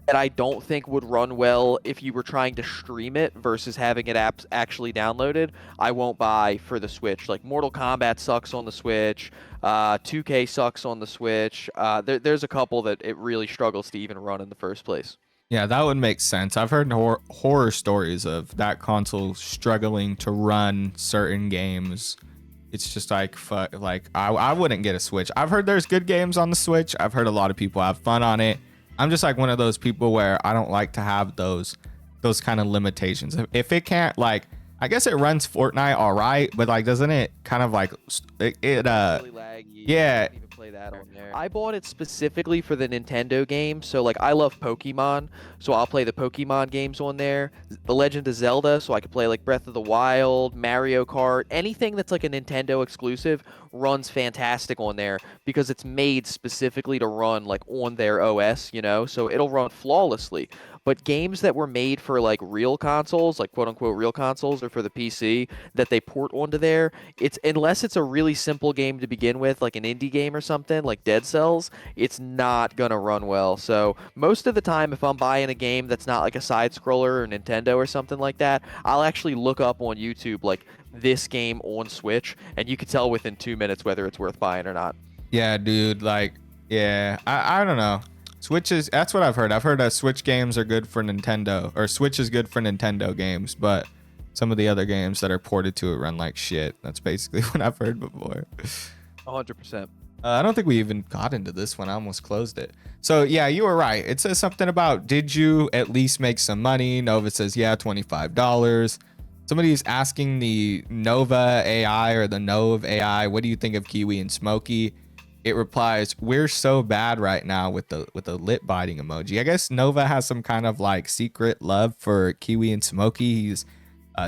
that I don't think would run well if you were trying to stream it versus having it actually downloaded, I won't buy for the Switch. Like Mortal Kombat sucks on the Switch, 2K sucks on the Switch. There's a couple that it really struggles to even run in the first place. Yeah, that would make sense. I've heard horror stories of that console struggling to run certain games. It's just like, fuck, like I wouldn't get a Switch. I've heard there's good games on the Switch. I've heard a lot of people have fun on it. I'm just like one of those people where I don't like to have those kind of limitations. If it can't, like, I guess it runs Fortnite all right, but like, doesn't it kind of like it really laggy. yeah. Play that on there. I bought it specifically for the Nintendo game, so like I love Pokemon, so I'll play the Pokemon games on there. The Legend of Zelda, so I could play like Breath of the Wild, Mario Kart, anything that's like a Nintendo exclusive runs fantastic on there because it's made specifically to run like on their OS, you know, so it'll run flawlessly. But games that were made for like real consoles, like quote unquote real consoles, or for the PC that they port onto there, unless it's a really simple game to begin with, like an indie game or something, like Dead Cells, it's not gonna run well. So most of the time, if I'm buying a game that's not like a side scroller or Nintendo or something like that, I'll actually look up on YouTube like this game on Switch, and you can tell within 2 minutes whether it's worth buying or not. Yeah, dude. Like, yeah, I don't know. Switches, that's what I've heard. I've heard that Switch games are good for Nintendo, or Switch is good for Nintendo games, but some of the other games that are ported to it run like shit. That's basically what I've heard before. 100%. I don't think we even got into this one. I almost closed it. So yeah, you were right. It says something about, did you at least make some money? Nova says, yeah, $25. Somebody's asking the Nova AI or the Nove AI, what do you think of Kiwi and Smokey? It replies, we're so bad right now with the lip biting emoji. I guess Nova has some kind of like secret love for Kiwi and Smokey. He's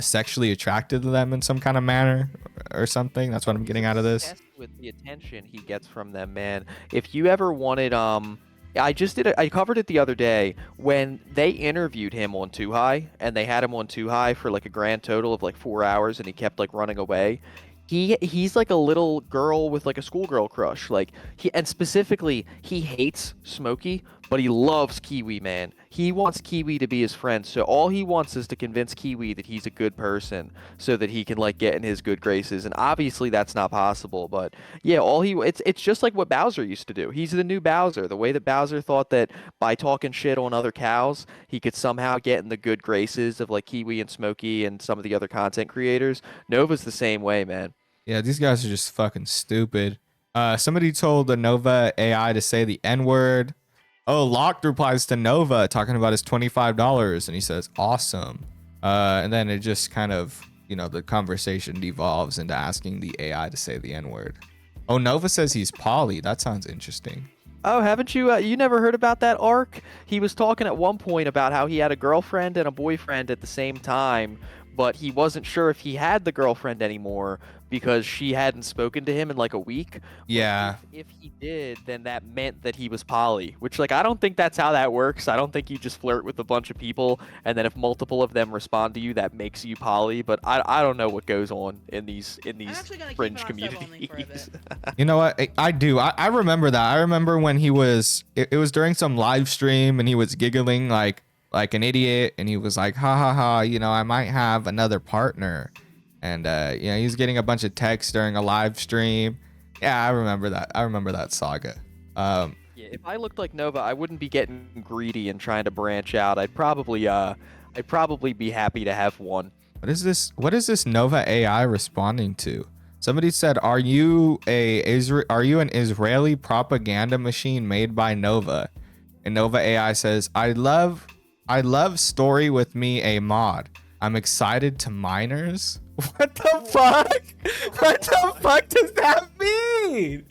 sexually attracted to them in some kind of manner or something. That's what I'm getting out of this. With the attention he gets from them, man. If you ever wanted, I covered it the other day when they interviewed him on Too High, and they had him on Too High for like a grand total of like 4 hours, and he kept like running away. He's like a little girl with like a schoolgirl crush, like and specifically he hates Smokey, but he loves Kiwi, man. He wants Kiwi to be his friend, so all he wants is to convince Kiwi that he's a good person so that he can like get in his good graces. And obviously that's not possible, but yeah, it's just like what Bowser used to do. He's the new Bowser. The way that Bowser thought that by talking shit on other cows, he could somehow get in the good graces of like Kiwi and Smokey and some of the other content creators. Nova's the same way, man. Yeah, these guys are just fucking stupid. Somebody told the Nova AI to say the N-word. Oh, Locked replies to Nova talking about his $25, and he says, awesome. And then it just kind of, the conversation devolves into asking the AI to say the N-word. Oh, Nova says he's poly. That sounds interesting. Oh, haven't you? You never heard about that arc? He was talking at one point about how he had a girlfriend and a boyfriend at the same time, but he wasn't sure if he had the girlfriend anymore because she hadn't spoken to him in like a week. Yeah. If he did, then that meant that he was poly, which like I don't think that's how that works. I don't think you just flirt with a bunch of people and then if multiple of them respond to you, that makes you poly. But I don't know what goes on in these fringe communities. You know what? I do. I remember that. I remember when he was. It was during some live stream and he was giggling like an idiot, and he was like, ha ha ha. I might have another partner. And he was getting a bunch of texts during a live stream. Yeah, I remember that. I remember that saga. Yeah, if I looked like Nova, I wouldn't be getting greedy and trying to branch out. I'd probably be happy to have one. What is this? What is this Nova AI responding to? Somebody said, "Are you are you an Israeli propaganda machine made by Nova?" And Nova AI says, I love story with me a mod. I'm excited to minors." What the fuck? What the fuck does that mean?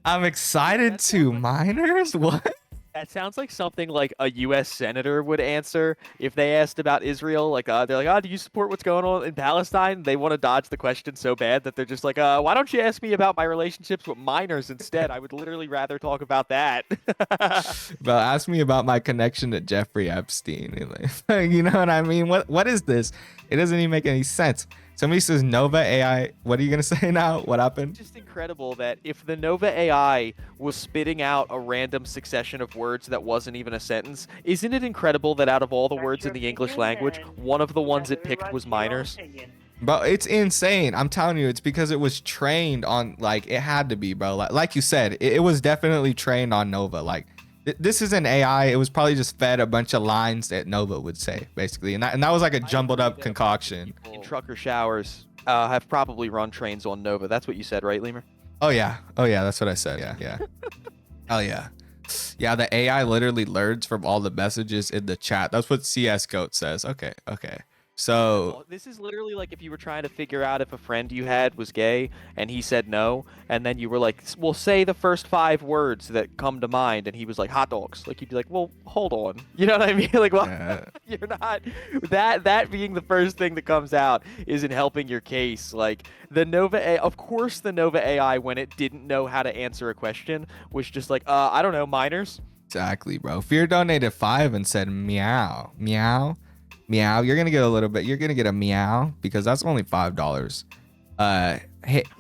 I'm excited to minors? What? That sounds like something like a U.S. senator would answer if they asked about Israel. Like, they're like, "Oh, do you support what's going on in Palestine?" They want to dodge the question so bad that they're just like, "Why don't you ask me about my relationships with minors instead? I would literally rather talk about that." Bro, ask me about my connection to Jeffrey Epstein. You know what I mean? What is this? It doesn't even make any sense. Somebody says Nova AI. What are you gonna say now? What happened? Just incredible that if the Nova AI was spitting out a random succession of words that wasn't even a sentence, isn't it incredible that out of all the words in the English language, one of the ones it picked was minors? Bro, it's insane. I'm telling you, it's because it was trained on, like, it had to be, bro. Like you said, it was definitely trained on Nova. Like, this is an AI. It was probably just fed a bunch of lines that Nova would say, basically, and that was like a jumbled up concoction. In trucker showers have probably run trains on Nova. That's what you said, right, Lemur? Oh yeah, that's what I said. Yeah. Oh yeah. Yeah, the AI literally learns from all the messages in the chat. That's what CS Goat says. Okay. So This is literally like if you were trying to figure out if a friend you had was gay and he said no, and then you were like, "Well, say the first 5 words that come to mind," and he was like, "hot dogs." Like, you'd be like, "Well, hold on." You know what I mean? Like, well, you're not that being the first thing that comes out isn't helping your case. Like, the Nova AI, of course, the Nova AI, when it didn't know how to answer a question, was just like, I don't know, minors. exactly, bro. Fear donated 5 and said meow. You're gonna get a little bit. You're gonna get a meow because that's only $5.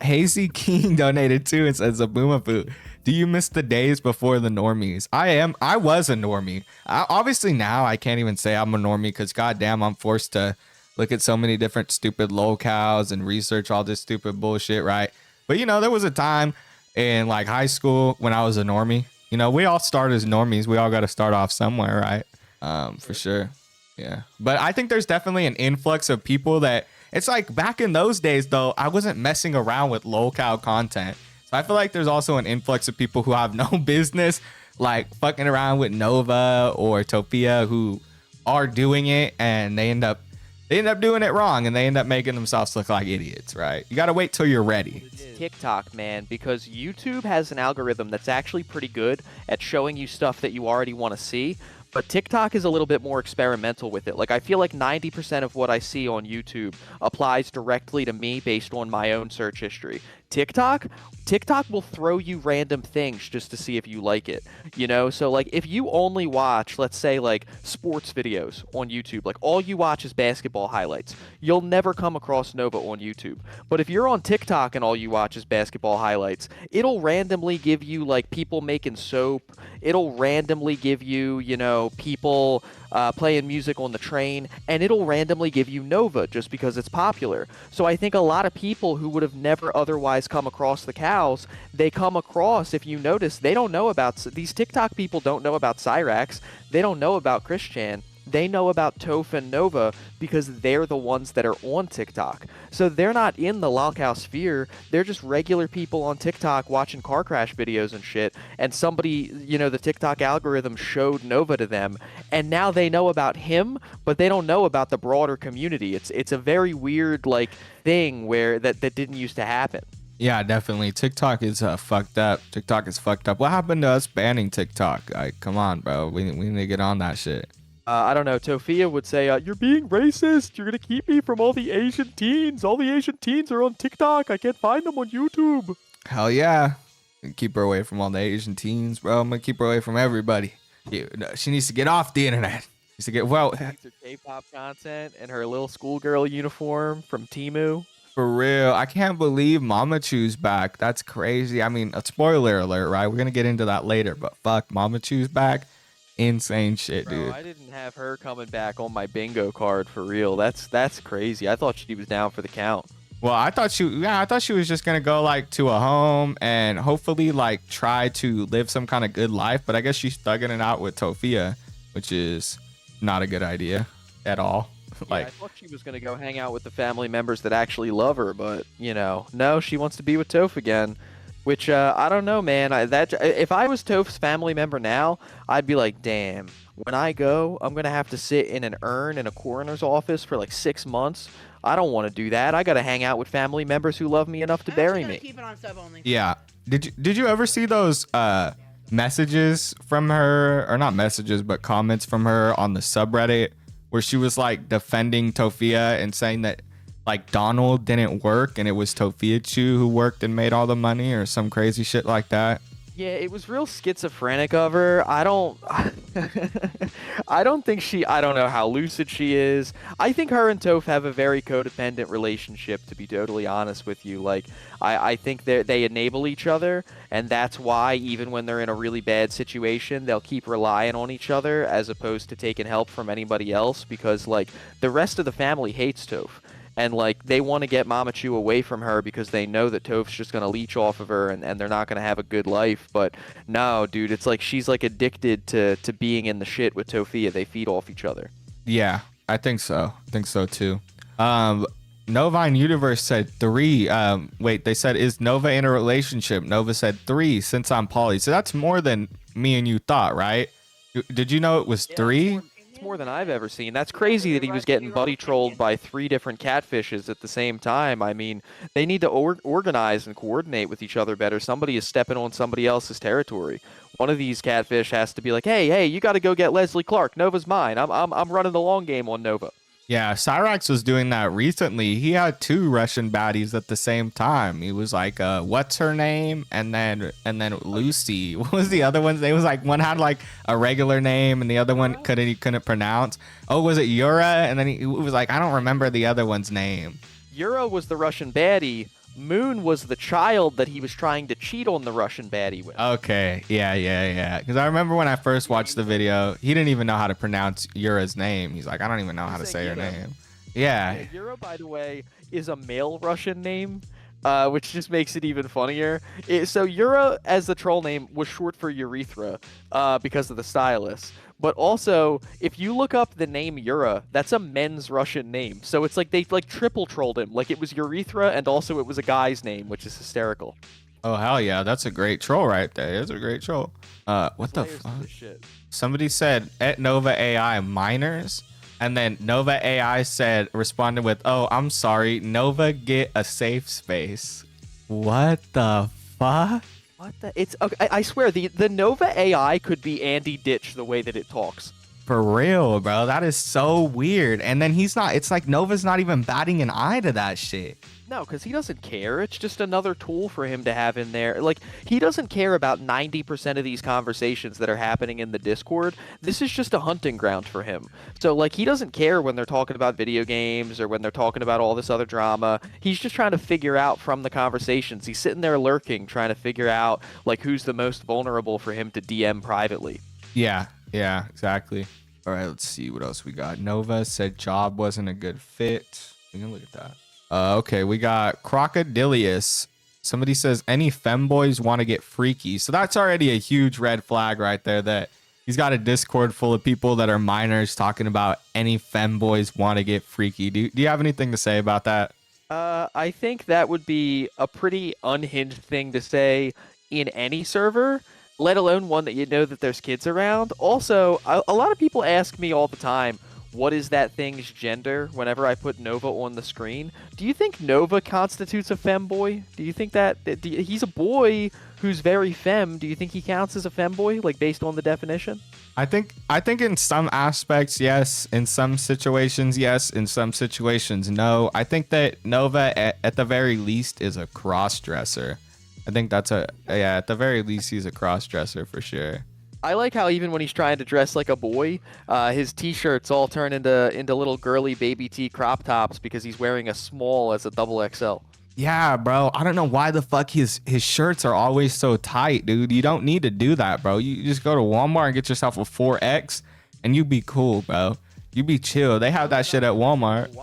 Hazy King donated 2 and says Zaboomafoo. Do you miss the days before the normies? I was a normie. Obviously now I can't even say I'm a normie because goddamn I'm forced to look at so many different stupid locales and research all this stupid bullshit, right? But you know, there was a time in like high school when I was a normie. You know, we all start as normies. We all got to start off somewhere, right? For sure. Yeah. But I think there's definitely an influx of people that it's like back in those days, though, I wasn't messing around with locale content. So I feel like there's also an influx of people who have no business like fucking around with Nova or Tofia who are doing it and they end up doing it wrong and they end up making themselves look like idiots, right? You got to wait till you're ready. It's TikTok, man, because YouTube has an algorithm that's actually pretty good at showing you stuff that you already want to see. But TikTok is a little bit more experimental with it. Like, I feel like 90% of what I see on YouTube applies directly to me based on my own search history. TikTok will throw you random things just to see if you like it, you know? So, like, if you only watch, let's say, like, sports videos on YouTube, like, all you watch is basketball highlights, you'll never come across Nova on YouTube. But if you're on TikTok and all you watch is basketball highlights, it'll randomly give you, like, people making soap. It'll randomly give you, you know, people playing music on the train, and it'll randomly give you Nova just because it's popular. So I think a lot of people who would have never otherwise come across the cows, they come across, if you notice, they don't know about, these TikTok people don't know about Cyrax, they don't know about Christian. They know about Toph and Nova because they're the ones that are on TikTok. So they're not in the locale sphere. They're just regular people on TikTok watching car crash videos and shit. And somebody, you know, the TikTok algorithm showed Nova to them. And now they know about him, but they don't know about the broader community. It's a very weird, like, thing where that didn't used to happen. Yeah, definitely. TikTok is fucked up. TikTok is fucked up. What happened to us banning TikTok? Like, come on, bro. We need to get on that shit. I don't know. Tofia would say, "You're being racist. You're going to keep me from all the Asian teens. All the Asian teens are on TikTok. I can't find them on YouTube." Hell yeah. Keep her away from all the Asian teens, bro. I'm going to keep her away from everybody. She needs to get off the internet. She needs to get, well. Her K-pop content and her little schoolgirl uniform from Temu. For real. I can't believe Mama Choo's back. That's crazy. I mean, a spoiler alert, right? We're going to get into that later, but fuck, Mama Choo's back. Insane shit, dude. Bro, I didn't have her coming back on my bingo card for real. That's crazy. I thought she was down for the count. Well, I thought she was just gonna go like to a home and hopefully like try to live some kind of good life. But I guess she's thugging it out with Tofia, which is not a good idea at all. I thought she was gonna go hang out with the family members that actually love her, but no, she wants to be with Toph again. Which I don't know, man. If I was Toph's family member now, I'd be like, damn. When I go, I'm gonna have to sit in an urn in a coroner's office for like 6 months. I don't want to do that. I gotta hang out with family members who love me enough to bury me. Keep it on sub only. Yeah. Did you ever see those messages from her, or not messages, but comments from her on the subreddit where she was like defending Tofia and saying that like Donald didn't work and it was Tofia Chu who worked and made all the money or some crazy shit like that? Yeah, it was real schizophrenic of her. I don't I don't know how lucid she is. I think her and Toph have a very codependent relationship, to be totally honest with you. Like, I think they enable each other, and that's why even when they're in a really bad situation, they'll keep relying on each other as opposed to taking help from anybody else, because like the rest of the family hates Toph. And like they want to get Mama Chu away from her because they know that Toph's just gonna leech off of her and they're not gonna have a good life. But no, dude, it's like she's like addicted to being in the shit with Tofia. They feed off each other. Yeah, I think so. I think so too. Novine Universe said 3. Wait, they said, is Nova in a relationship? Nova said 3 since I'm poly. So that's more than me and you thought, right? Did you know it was 3? More than I've ever seen. That's crazy that he was getting buddy trolled by 3 different catfishes at the same time. I mean, they need to organize and coordinate with each other better. Somebody is stepping on somebody else's territory. One of these catfish has to be like, hey, you got to go get Leslie Clark. Nova's mine. I'm running the long game on Nova. Yeah, Cyrax was doing that recently. He had 2 Russian baddies at the same time. He was like, what's her name? And then Lucy. What was the other one's name? It was like one had like a regular name and the other one couldn't pronounce. Oh, was it Yura? And then he was like, I don't remember the other one's name. Yura was the Russian baddie. Moon was the child that he was trying to cheat on the Russian baddie with. Okay, yeah. Because I remember when I first watched the video, he didn't even know how to pronounce Yura's name. He's like, I don't even know how to say her name. Yeah. Yura, by the way, is a male Russian name, which just makes it even funnier. So Yura, as the troll name, was short for urethra because of the stylus. But also, if you look up the name Yura, that's a men's Russian name. So it's like they like triple trolled him. Like it was urethra and also it was a guy's name, which is hysterical. Oh, hell yeah. That's a great troll right there. It's a great troll. What the fuck? Somebody said at Nova AI minors. And then Nova AI responded with, oh, I'm sorry. Nova, get a safe space. What the fuck? What the? It's okay, I swear the Nova AI could be Andy Ditch the way that it talks. For real, bro. That is so weird. And then it's like Nova's not even batting an eye to that shit. No, because he doesn't care. It's just another tool for him to have in there. Like, he doesn't care about 90% of these conversations that are happening in the Discord. This is just a hunting ground for him. So, like, he doesn't care when they're talking about video games or when they're talking about all this other drama. He's just trying to figure out from the conversations. He's sitting there lurking, trying to figure out, like, who's the most vulnerable for him to DM privately. Yeah, exactly. All right, let's see what else we got. Nova said job wasn't a good fit. We can look at that. Okay, we got Crocodilius. Somebody says any femboys want to get freaky. So that's already a huge red flag right there that he's got a Discord full of people that are minors talking about any femboys want to get freaky. Do you have anything to say about that? I think that would be a pretty unhinged thing to say in any server, let alone one that you know that there's kids around. Also, a lot of people ask me all the time, what is that thing's gender whenever I put Nova on the screen? Do you think Nova constitutes a femboy? Do you think that he's a boy who's very femme? Do you think he counts as a femboy, like based on the definition? I think in some aspects, yes. In some situations, yes. In some situations, no. I think that Nova, at the very least, is a cross-dresser. I think that's at the very least, he's a cross-dresser for sure. I like how even when he's trying to dress like a boy, his t-shirts all turn into little girly baby tee crop tops because he's wearing a small as a double XL. Yeah, bro. I don't know why the fuck his shirts are always so tight, dude. You don't need to do that, bro. You just go to Walmart and get yourself a 4X and you be cool, bro. You be chill. They have that shit at Walmart.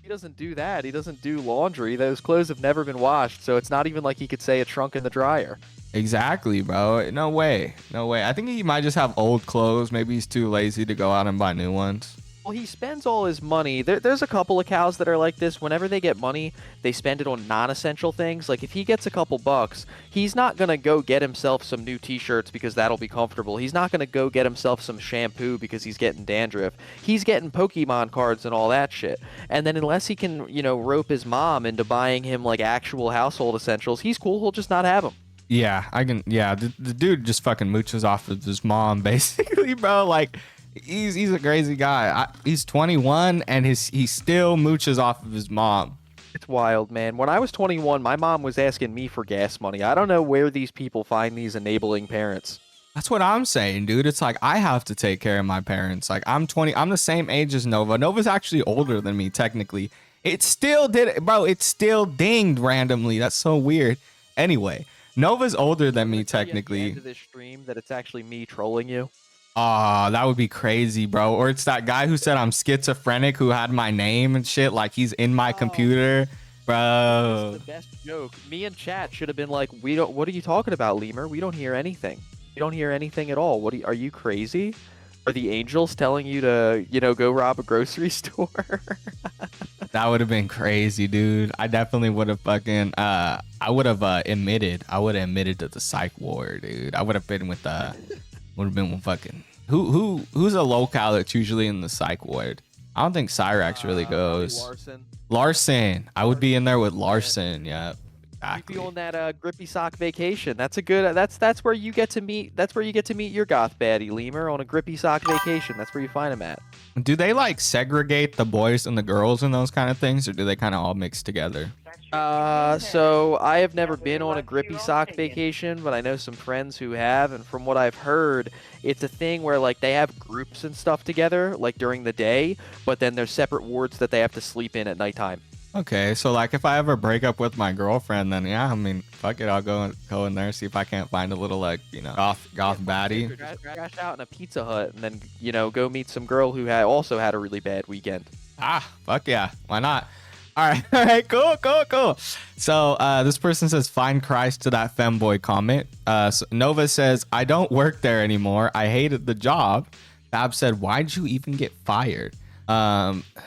He doesn't do that. He doesn't do laundry. Those clothes have never been washed, so it's not even like he could say it shrunk in the dryer. Exactly, bro. No way. No way. I think he might just have old clothes. Maybe he's too lazy to go out and buy new ones. Well, he spends all his money. There's a couple of cows that are like this. Whenever they get money, they spend it on non-essential things. Like if he gets a couple bucks, he's not going to go get himself some new t-shirts because that'll be comfortable. He's not going to go get himself some shampoo because he's getting dandruff. He's getting Pokemon cards and all that shit. And then unless he can, you know, rope his mom into buying him like actual household essentials, he's cool. He'll just not have them. Yeah, I can. Yeah, the dude just fucking mooches off of his mom, basically, bro. Like, he's a crazy guy. He's 21 and he still mooches off of his mom. It's wild, man. When I was 21, my mom was asking me for gas money. I don't know where these people find these enabling parents. That's what I'm saying, dude. It's like I have to take care of my parents. Like I'm 20. I'm the same age as Nova. Nova's actually older than me, technically. It still did it, bro. It still dinged randomly. That's so weird. Anyway. Nova's older than me, technically. At the end of this stream, that it's actually me trolling you. Ah, that would be crazy, bro. Or it's that guy who said I'm schizophrenic, who had my name and shit, like he's in my computer, bro. That's the best joke. Me and chat should have been like, "We don't. What are you talking about, Lemur? We don't hear anything. We don't hear anything at all. Are you crazy? Are the angels telling you to, you know, go rob a grocery store?" That would have been crazy, dude. I definitely would have fucking I would have admitted to the psych ward, dude. I would have been with fucking who's a locale that's usually in the psych ward. I don't think Cyrax really goes. Larson. I would be in there with Larson. Yeah. Exactly. You'd be on that grippy sock vacation. That's a good. That's where you get to meet. That's where you get to meet your goth baddie, Lemur, on a grippy sock vacation. That's where you find him at. Do they like segregate the boys and the girls and those kind of things, or do they kind of all mix together? So I have never been on a grippy sock vacation, but I know some friends who have, and from what I've heard, it's a thing where like they have groups and stuff together, like during the day, but then there's separate wards that they have to sleep in at nighttime. Okay, so like if I ever break up with my girlfriend, then yeah, I mean, fuck it, I'll go in there, see if I can't find a little like, you know, goth baddie. Crash out in a Pizza Hut and then, you know, go meet some girl who also had a really bad weekend. Ah, fuck yeah, why not? All right, cool. So this person says, find Christ to that femboy comment. So Nova says, I don't work there anymore. I hated the job. Fab said, why'd you even get fired?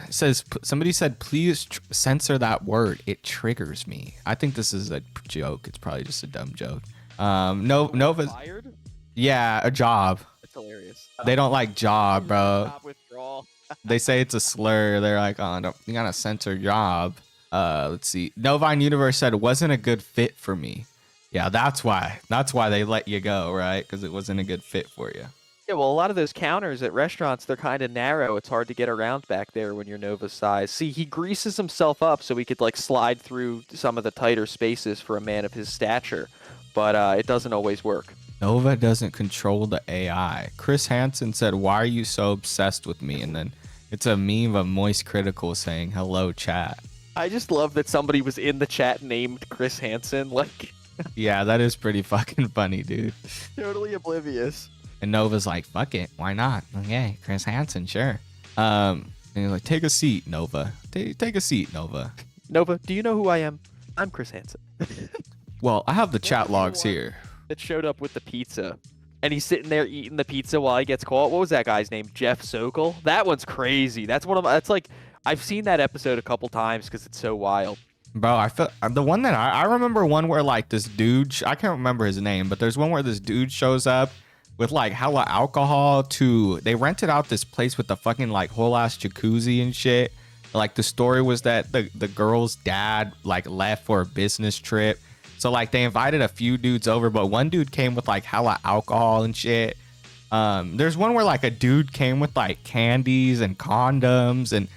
Says somebody said, please censor that word. It triggers me. I think this is a joke. It's probably just a dumb joke. Nova. Fired? Yeah, a job. It's hilarious. They don't like job, bro. Stop withdrawal. They say it's a slur. They're like, oh, no, you gotta censor job. Let's see. Novine Universe said it wasn't a good fit for me. Yeah, that's why they let you go, right? Because it wasn't a good fit for you. Yeah, well, a lot of those counters at restaurants, they're kind of narrow. It's hard to get around back there when you're Nova's size. See, he greases himself up so he could, like, slide through some of the tighter spaces for a man of his stature. But it doesn't always work. Nova doesn't control the AI. Chris Hansen said, why are you so obsessed with me? And then it's a meme of Moist Critical saying, hello, chat. I just love that somebody was in the chat named Chris Hansen. Like, yeah, that is pretty fucking funny, dude. Totally oblivious. And Nova's like, fuck it, why not? Okay, Chris Hansen, sure. And he's like, take a seat, Nova. Take a seat, Nova. Nova, do you know who I am? I'm Chris Hansen. Well, I have the chat logs here. That showed up with the pizza. And he's sitting there eating the pizza while he gets caught. What was that guy's name? Jeff Sokol? That one's crazy. That's like, I've seen that episode a couple times because it's so wild. Bro, I feel the one that I remember one where like this dude, I can't remember his name, but there's one where this dude shows up with like hella alcohol they rented out this place with the fucking like whole ass jacuzzi and shit. Like the story was that the girl's dad like left for a business trip. So like they invited a few dudes over, but one dude came with like hella alcohol and shit. There's one where like a dude came with like candies and condoms, and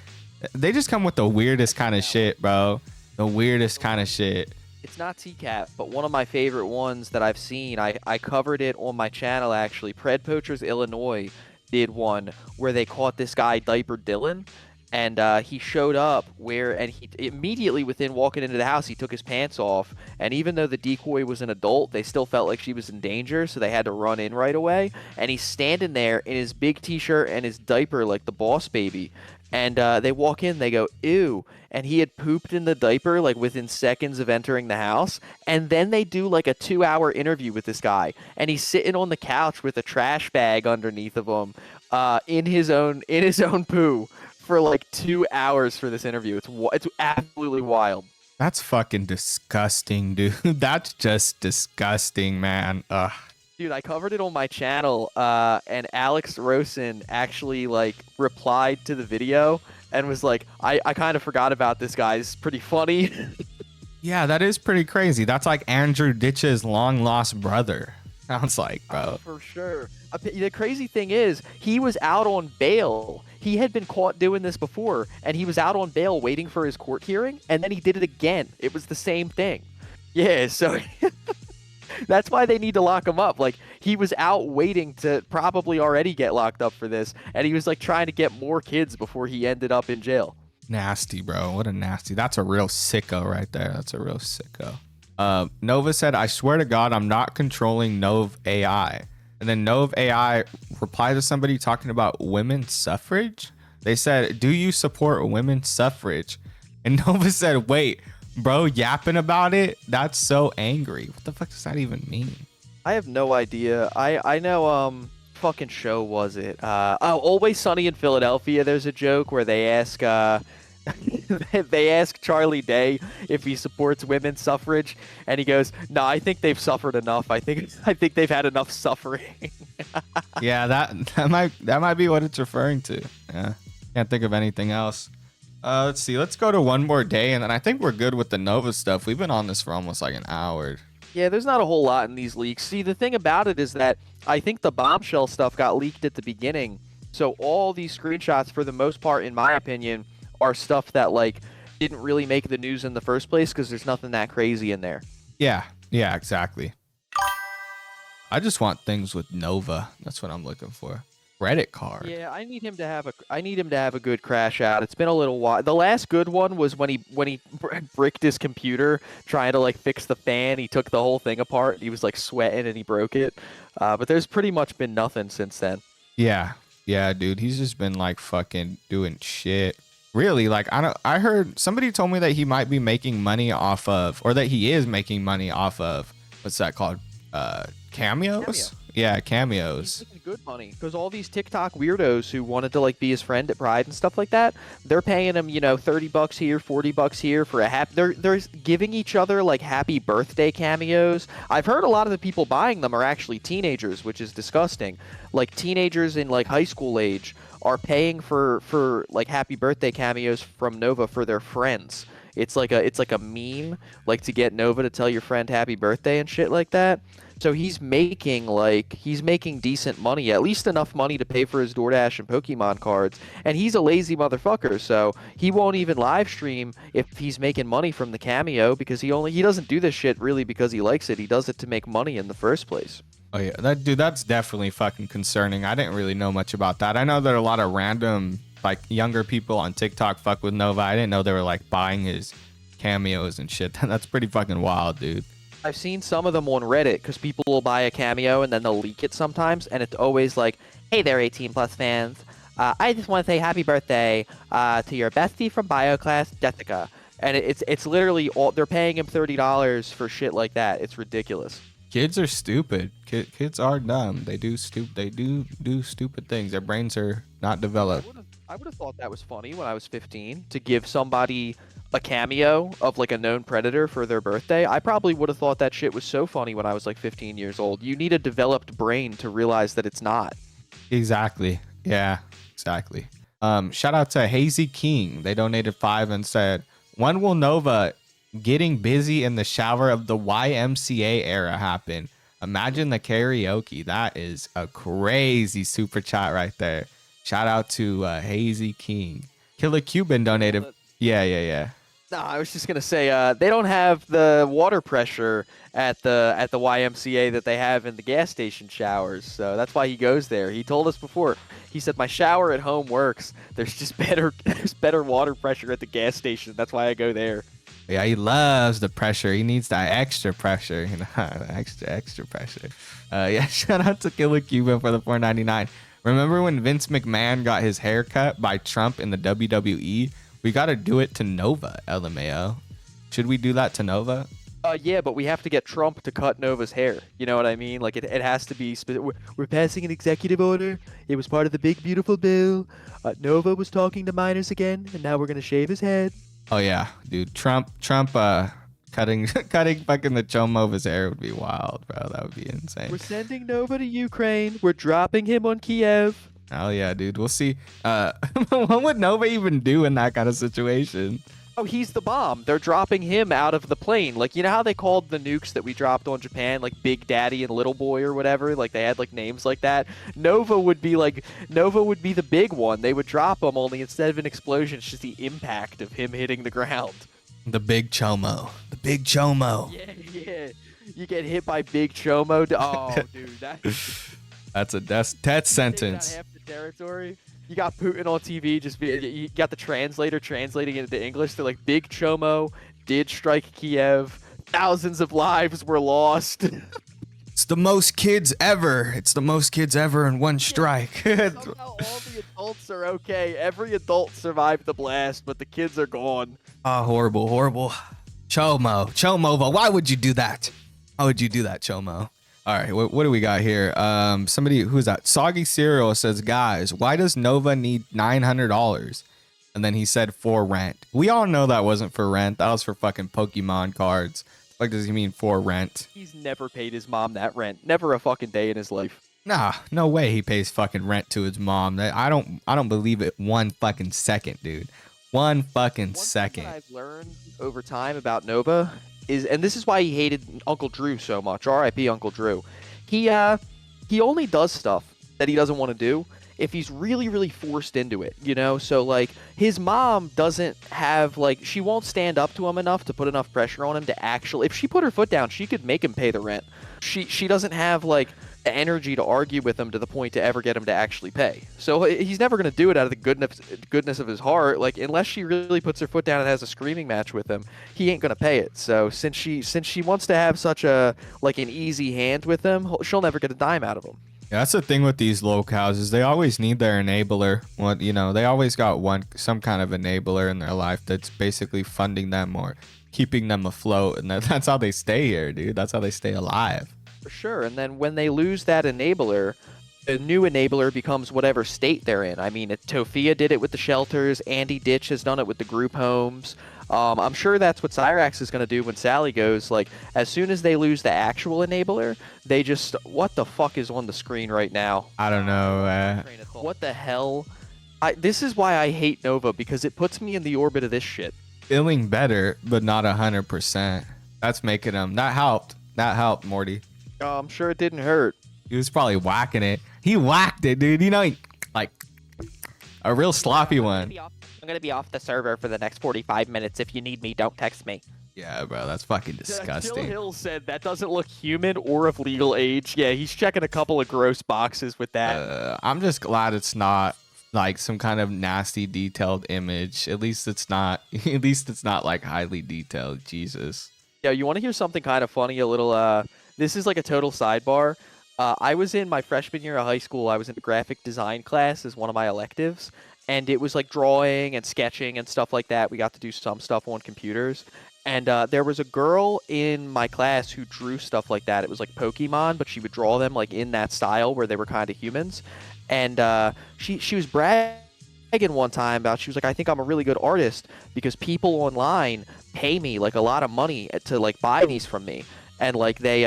they just come with the weirdest kind of shit, bro. The weirdest kind of shit. It's not TCAP, but one of my favorite ones that I've seen, I covered it on my channel actually. Pred Poachers Illinois did one where they caught this guy Diaper Dylan, and he showed up and he immediately within walking into the house, he took his pants off, and even though the decoy was an adult, they still felt like she was in danger, so they had to run in right away, and he's standing there in his big t-shirt and his diaper like the boss baby. And they walk in, they go, ew. And he had pooped in the diaper like within seconds of entering the house. And then they do like a 2-hour interview with this guy. And he's sitting on the couch with a trash bag underneath of him in his own poo for like 2 hours for this interview. It's absolutely wild. That's fucking disgusting, dude. That's just disgusting, man. Ugh. Dude, I covered it on my channel, and Alex Rosen actually like replied to the video and was like, I kind of forgot about this guy. It's pretty funny. Yeah, that is pretty crazy. That's like Andrew Ditch's long lost brother. Sounds like, bro. For sure. The crazy thing is, he was out on bail. He had been caught doing this before, and he was out on bail waiting for his court hearing, and then he did it again. It was the same thing. Yeah, so that's why they need to lock him up. Like, he was out waiting to probably already get locked up for this, and he was like trying to get more kids before he ended up in jail. Nasty, bro. What a nasty. That's a real sicko right there. That's a real sicko. Nova said, I swear to God, I'm not controlling Nov AI. And then Nov AI replied to somebody talking about women's suffrage. They said, do you support women's suffrage? And Nova said, wait, bro, yapping about it? That's so angry. What the fuck does that even mean? I have no idea. I know, fucking show was it? Always Sunny in Philadelphia, there's a joke where they ask, they ask Charlie Day if he supports women's suffrage, and he goes, "No, I think they've suffered enough. I think they've had enough suffering." Yeah, that might be what it's referring to. Yeah, can't think of anything else. Let's see. Let's go to one more day, and then I think we're good with the Nova stuff. We've been on this for almost like an hour. Yeah, there's not a whole lot in these leaks. See, the thing about it is that I think the bombshell stuff got leaked at the beginning, so all these screenshots, for the most part, in my opinion, are stuff that like didn't really make the news in the first place because there's nothing that crazy in there. Yeah, exactly. I just want things with Nova. That's what I'm looking for. Credit card. Yeah, I need him to have a good crash out. It's been a little while. The last good one was when he bricked his computer trying to like fix the fan. He took the whole thing apart. He was like sweating and he broke it. But there's pretty much been nothing since then. Yeah, dude. He's just been like fucking doing shit. Really, like I heard somebody told me that he might be making money off of, or that he is making money off of, what's that called? Cameos? Yeah, cameos. He's making good money because all these TikTok weirdos who wanted to like be his friend at Pride and stuff like that, they're paying him, $30 here, $40 here for a they're giving each other like happy birthday cameos. I've heard a lot of the people buying them are actually teenagers, which is disgusting. Like teenagers in like high school age are paying for like happy birthday cameos from Nova for their friends. It's like a meme, like to get Nova to tell your friend happy birthday and shit like that. So he's making decent money, at least enough money to pay for his DoorDash and Pokemon cards. And he's a lazy motherfucker, so he won't even live stream if he's making money from the cameo because he doesn't do this shit really because he likes it. He does it to make money in the first place. Oh yeah, that's definitely fucking concerning. I didn't really know much about that. I know that a lot of random like younger people on TikTok fuck with Nova. I didn't know they were like buying his cameos and shit. That's pretty fucking wild, dude. I've seen some of them on Reddit because people will buy a cameo and then they'll leak it sometimes, and it's always like, "Hey there, 18 plus fans. I just want to say happy birthday to your bestie from bio class, Jessica." And it's literally they're paying him $30 for shit like that. It's ridiculous. Kids are stupid. Kids are dumb. They do stupid things. Their brains are not developed. I would have thought that was funny when I was 15 to give somebody a cameo of like a known predator for their birthday. I probably would have thought that shit was so funny when I was like 15 years old. You need a developed brain to realize that it's not. Exactly. Yeah, exactly. Shout out to Hazy King. They donated 5 and said, when will Nova getting busy in the shower of the YMCA era happen? Imagine the karaoke. That is a crazy super chat right there. Shout out to Hazy King. Killer Cuban donated. Yeah. No, I was just gonna say they don't have the water pressure at the YMCA that they have in the gas station showers, so that's why he goes there. He told us before. He said my shower at home works. There's just better water pressure at the gas station. That's why I go there. Yeah, he loves the pressure. He needs that extra pressure, extra pressure. Yeah, shout out to Killer Cuban for the $4.99. Remember when Vince McMahon got his hair cut by Trump in the WWE? We got to do it to Nova, LMAO. Should we do that to Nova? Yeah, but we have to get Trump to cut Nova's hair. You know what I mean? Like, it has to be... We're passing an executive order. It was part of the big, beautiful bill. Nova was talking to minors again, and now we're going to shave his head. Oh, yeah. Dude, Trump, cutting fucking the Chomo of his hair would be wild, bro. That would be insane. We're sending Nova to Ukraine. We're dropping him on Kiev. Hell yeah, dude. We'll see. What would Nova even do in that kind of situation? Oh, he's the bomb. They're dropping him out of the plane. Like, you know how they called the nukes that we dropped on Japan, like Big Daddy and Little Boy or whatever? Like, they had, like, names like that. Nova would be the big one. They would drop him, only instead of an explosion, it's just the impact of him hitting the ground. The Big Chomo. The Big Chomo. Yeah. You get hit by Big Chomo. Oh, dude, That's a death sentence. Half the territory. You got Putin on TV, you got the translator translating it into English. They're like, Big Chomo did strike Kiev. Thousands of lives were lost. It's the most kids ever. It's the most kids ever in one strike. Somehow all the adults are okay. Every adult survived the blast, but the kids are gone. Oh, horrible, horrible. Chomo, why would you do that? Why would you do that, Chomo? All right, what do we got here? Somebody, who's that? Soggy Cereal says, guys, why does Nova need $900? And then he said for rent. We all know that wasn't for rent. That was for fucking Pokemon cards. What does he mean for rent? He's never paid his mom that rent. Never a fucking day in his life. Nah, no way he pays fucking rent to his mom. I don't believe it one fucking second, dude. One fucking second. One thing that I've learned over time about Nova is, and this is why he hated Uncle Drew so much. R.I.P. Uncle Drew. He only does stuff that he doesn't want to do if he's really, really forced into it, you know? So, like, his mom doesn't have, like, she won't stand up to him enough to put enough pressure on him to actually, if she put her foot down, she could make him pay the rent. She doesn't have, like, the energy to argue with him to the point to ever get him to actually pay. So he's never going to do it out of the goodness of his heart. Like, unless she really puts her foot down and has a screaming match with him, he ain't going to pay it. So since she wants to have such a, like, an easy hand with him, she'll never get a dime out of him. Yeah, that's the thing with these locals is they always need their enabler. They always got some kind of enabler in their life that's basically funding them or keeping them afloat, and that's how they stay here, dude. That's how they stay alive. For sure. And then when they lose that enabler, a new enabler becomes whatever state they're in. I mean, Tofia did it with the shelters. Andy Ditch has done it with the group homes. I'm sure that's what Cyrax is going to do when Sally goes. Like, as soon as they lose the actual enabler, they just... What the fuck is on the screen right now? I don't know. What the hell? This is why I hate Nova, because it puts me in the orbit of this shit. Feeling better, but not 100%. That's making him... That helped. That helped, Morty. I'm sure it didn't hurt. He was probably whacking it. He whacked it, dude. You know, like a real sloppy one. I'm going to be off the server for the next 45 minutes. If you need me, don't text me. Yeah, bro, that's fucking disgusting. Kill Hill said that doesn't look human or of legal age. Yeah, he's checking a couple of gross boxes with that. I'm just glad it's not like some kind of nasty detailed image. At least it's not. At least it's not like highly detailed. Jesus. Yeah, you want to hear something kind of funny? A little. This is like a total sidebar. I was in my freshman year of high school. I was in a graphic design class as one of my electives. And it was like drawing and sketching and stuff like that. We got to do some stuff on computers. And there was a girl in my class who drew stuff like that. It was like Pokemon, but she would draw them like in that style where they were kind of humans. And she was bragging one time about, she was like, I think I'm a really good artist because people online pay me like a lot of money to like buy these from me. And like they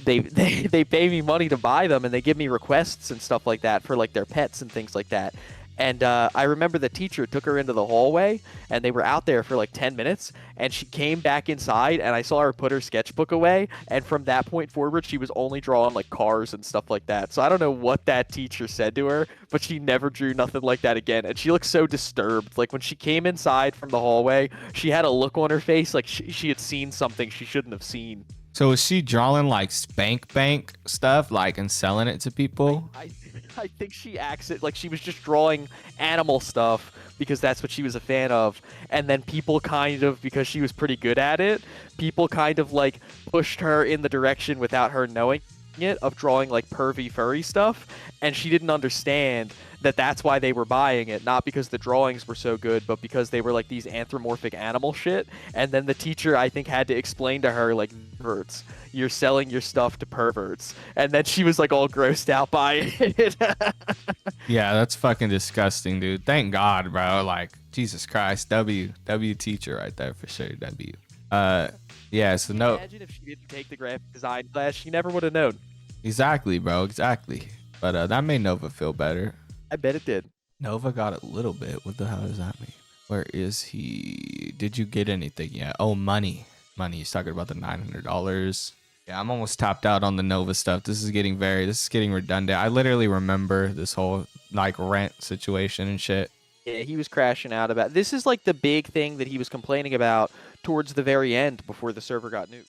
pay me money to buy them, and they give me requests and stuff like that for like their pets and things like that. And I remember the teacher took her into the hallway, and they were out there for like 10 minutes, and she came back inside, and I saw her put her sketchbook away, and from that point forward, she was only drawing like cars and stuff like that. So I don't know what that teacher said to her, but she never drew nothing like that again, and she looked so disturbed. Like, when she came inside from the hallway, she had a look on her face like she had seen something she shouldn't have seen. So is she drawing like spank bank stuff, like, and selling it to people? I think she acts it like she was just drawing animal stuff because that's what she was a fan of. And then people kind of, because she was pretty good at it, people kind of like pushed her in the direction without her knowing it of drawing like pervy furry stuff, and she didn't understand that that's why they were buying it, not because the drawings were so good, but because they were like these anthropomorphic animal shit. And then the teacher, I think, had to explain to her like, perverts, you're selling your stuff to perverts, and then she was like all grossed out by it. Yeah, that's fucking disgusting, dude. Thank God, bro. Like, Jesus Christ. W teacher right there for sure. W. Yeah, so no. Imagine if she didn't take the graphic design class, she never would have known. Exactly, bro. Exactly. But that made Nova feel better. I bet it did. Nova got a little bit. What the hell does that mean? Where is he? Did you get anything yet? Oh, money. Money. He's talking about the $900. Yeah, I'm almost tapped out on the Nova stuff. This is getting redundant. I literally remember this whole like rent situation and shit. Yeah, he was crashing out about. This is like the big thing that he was complaining about towards the very end before the server got nuked.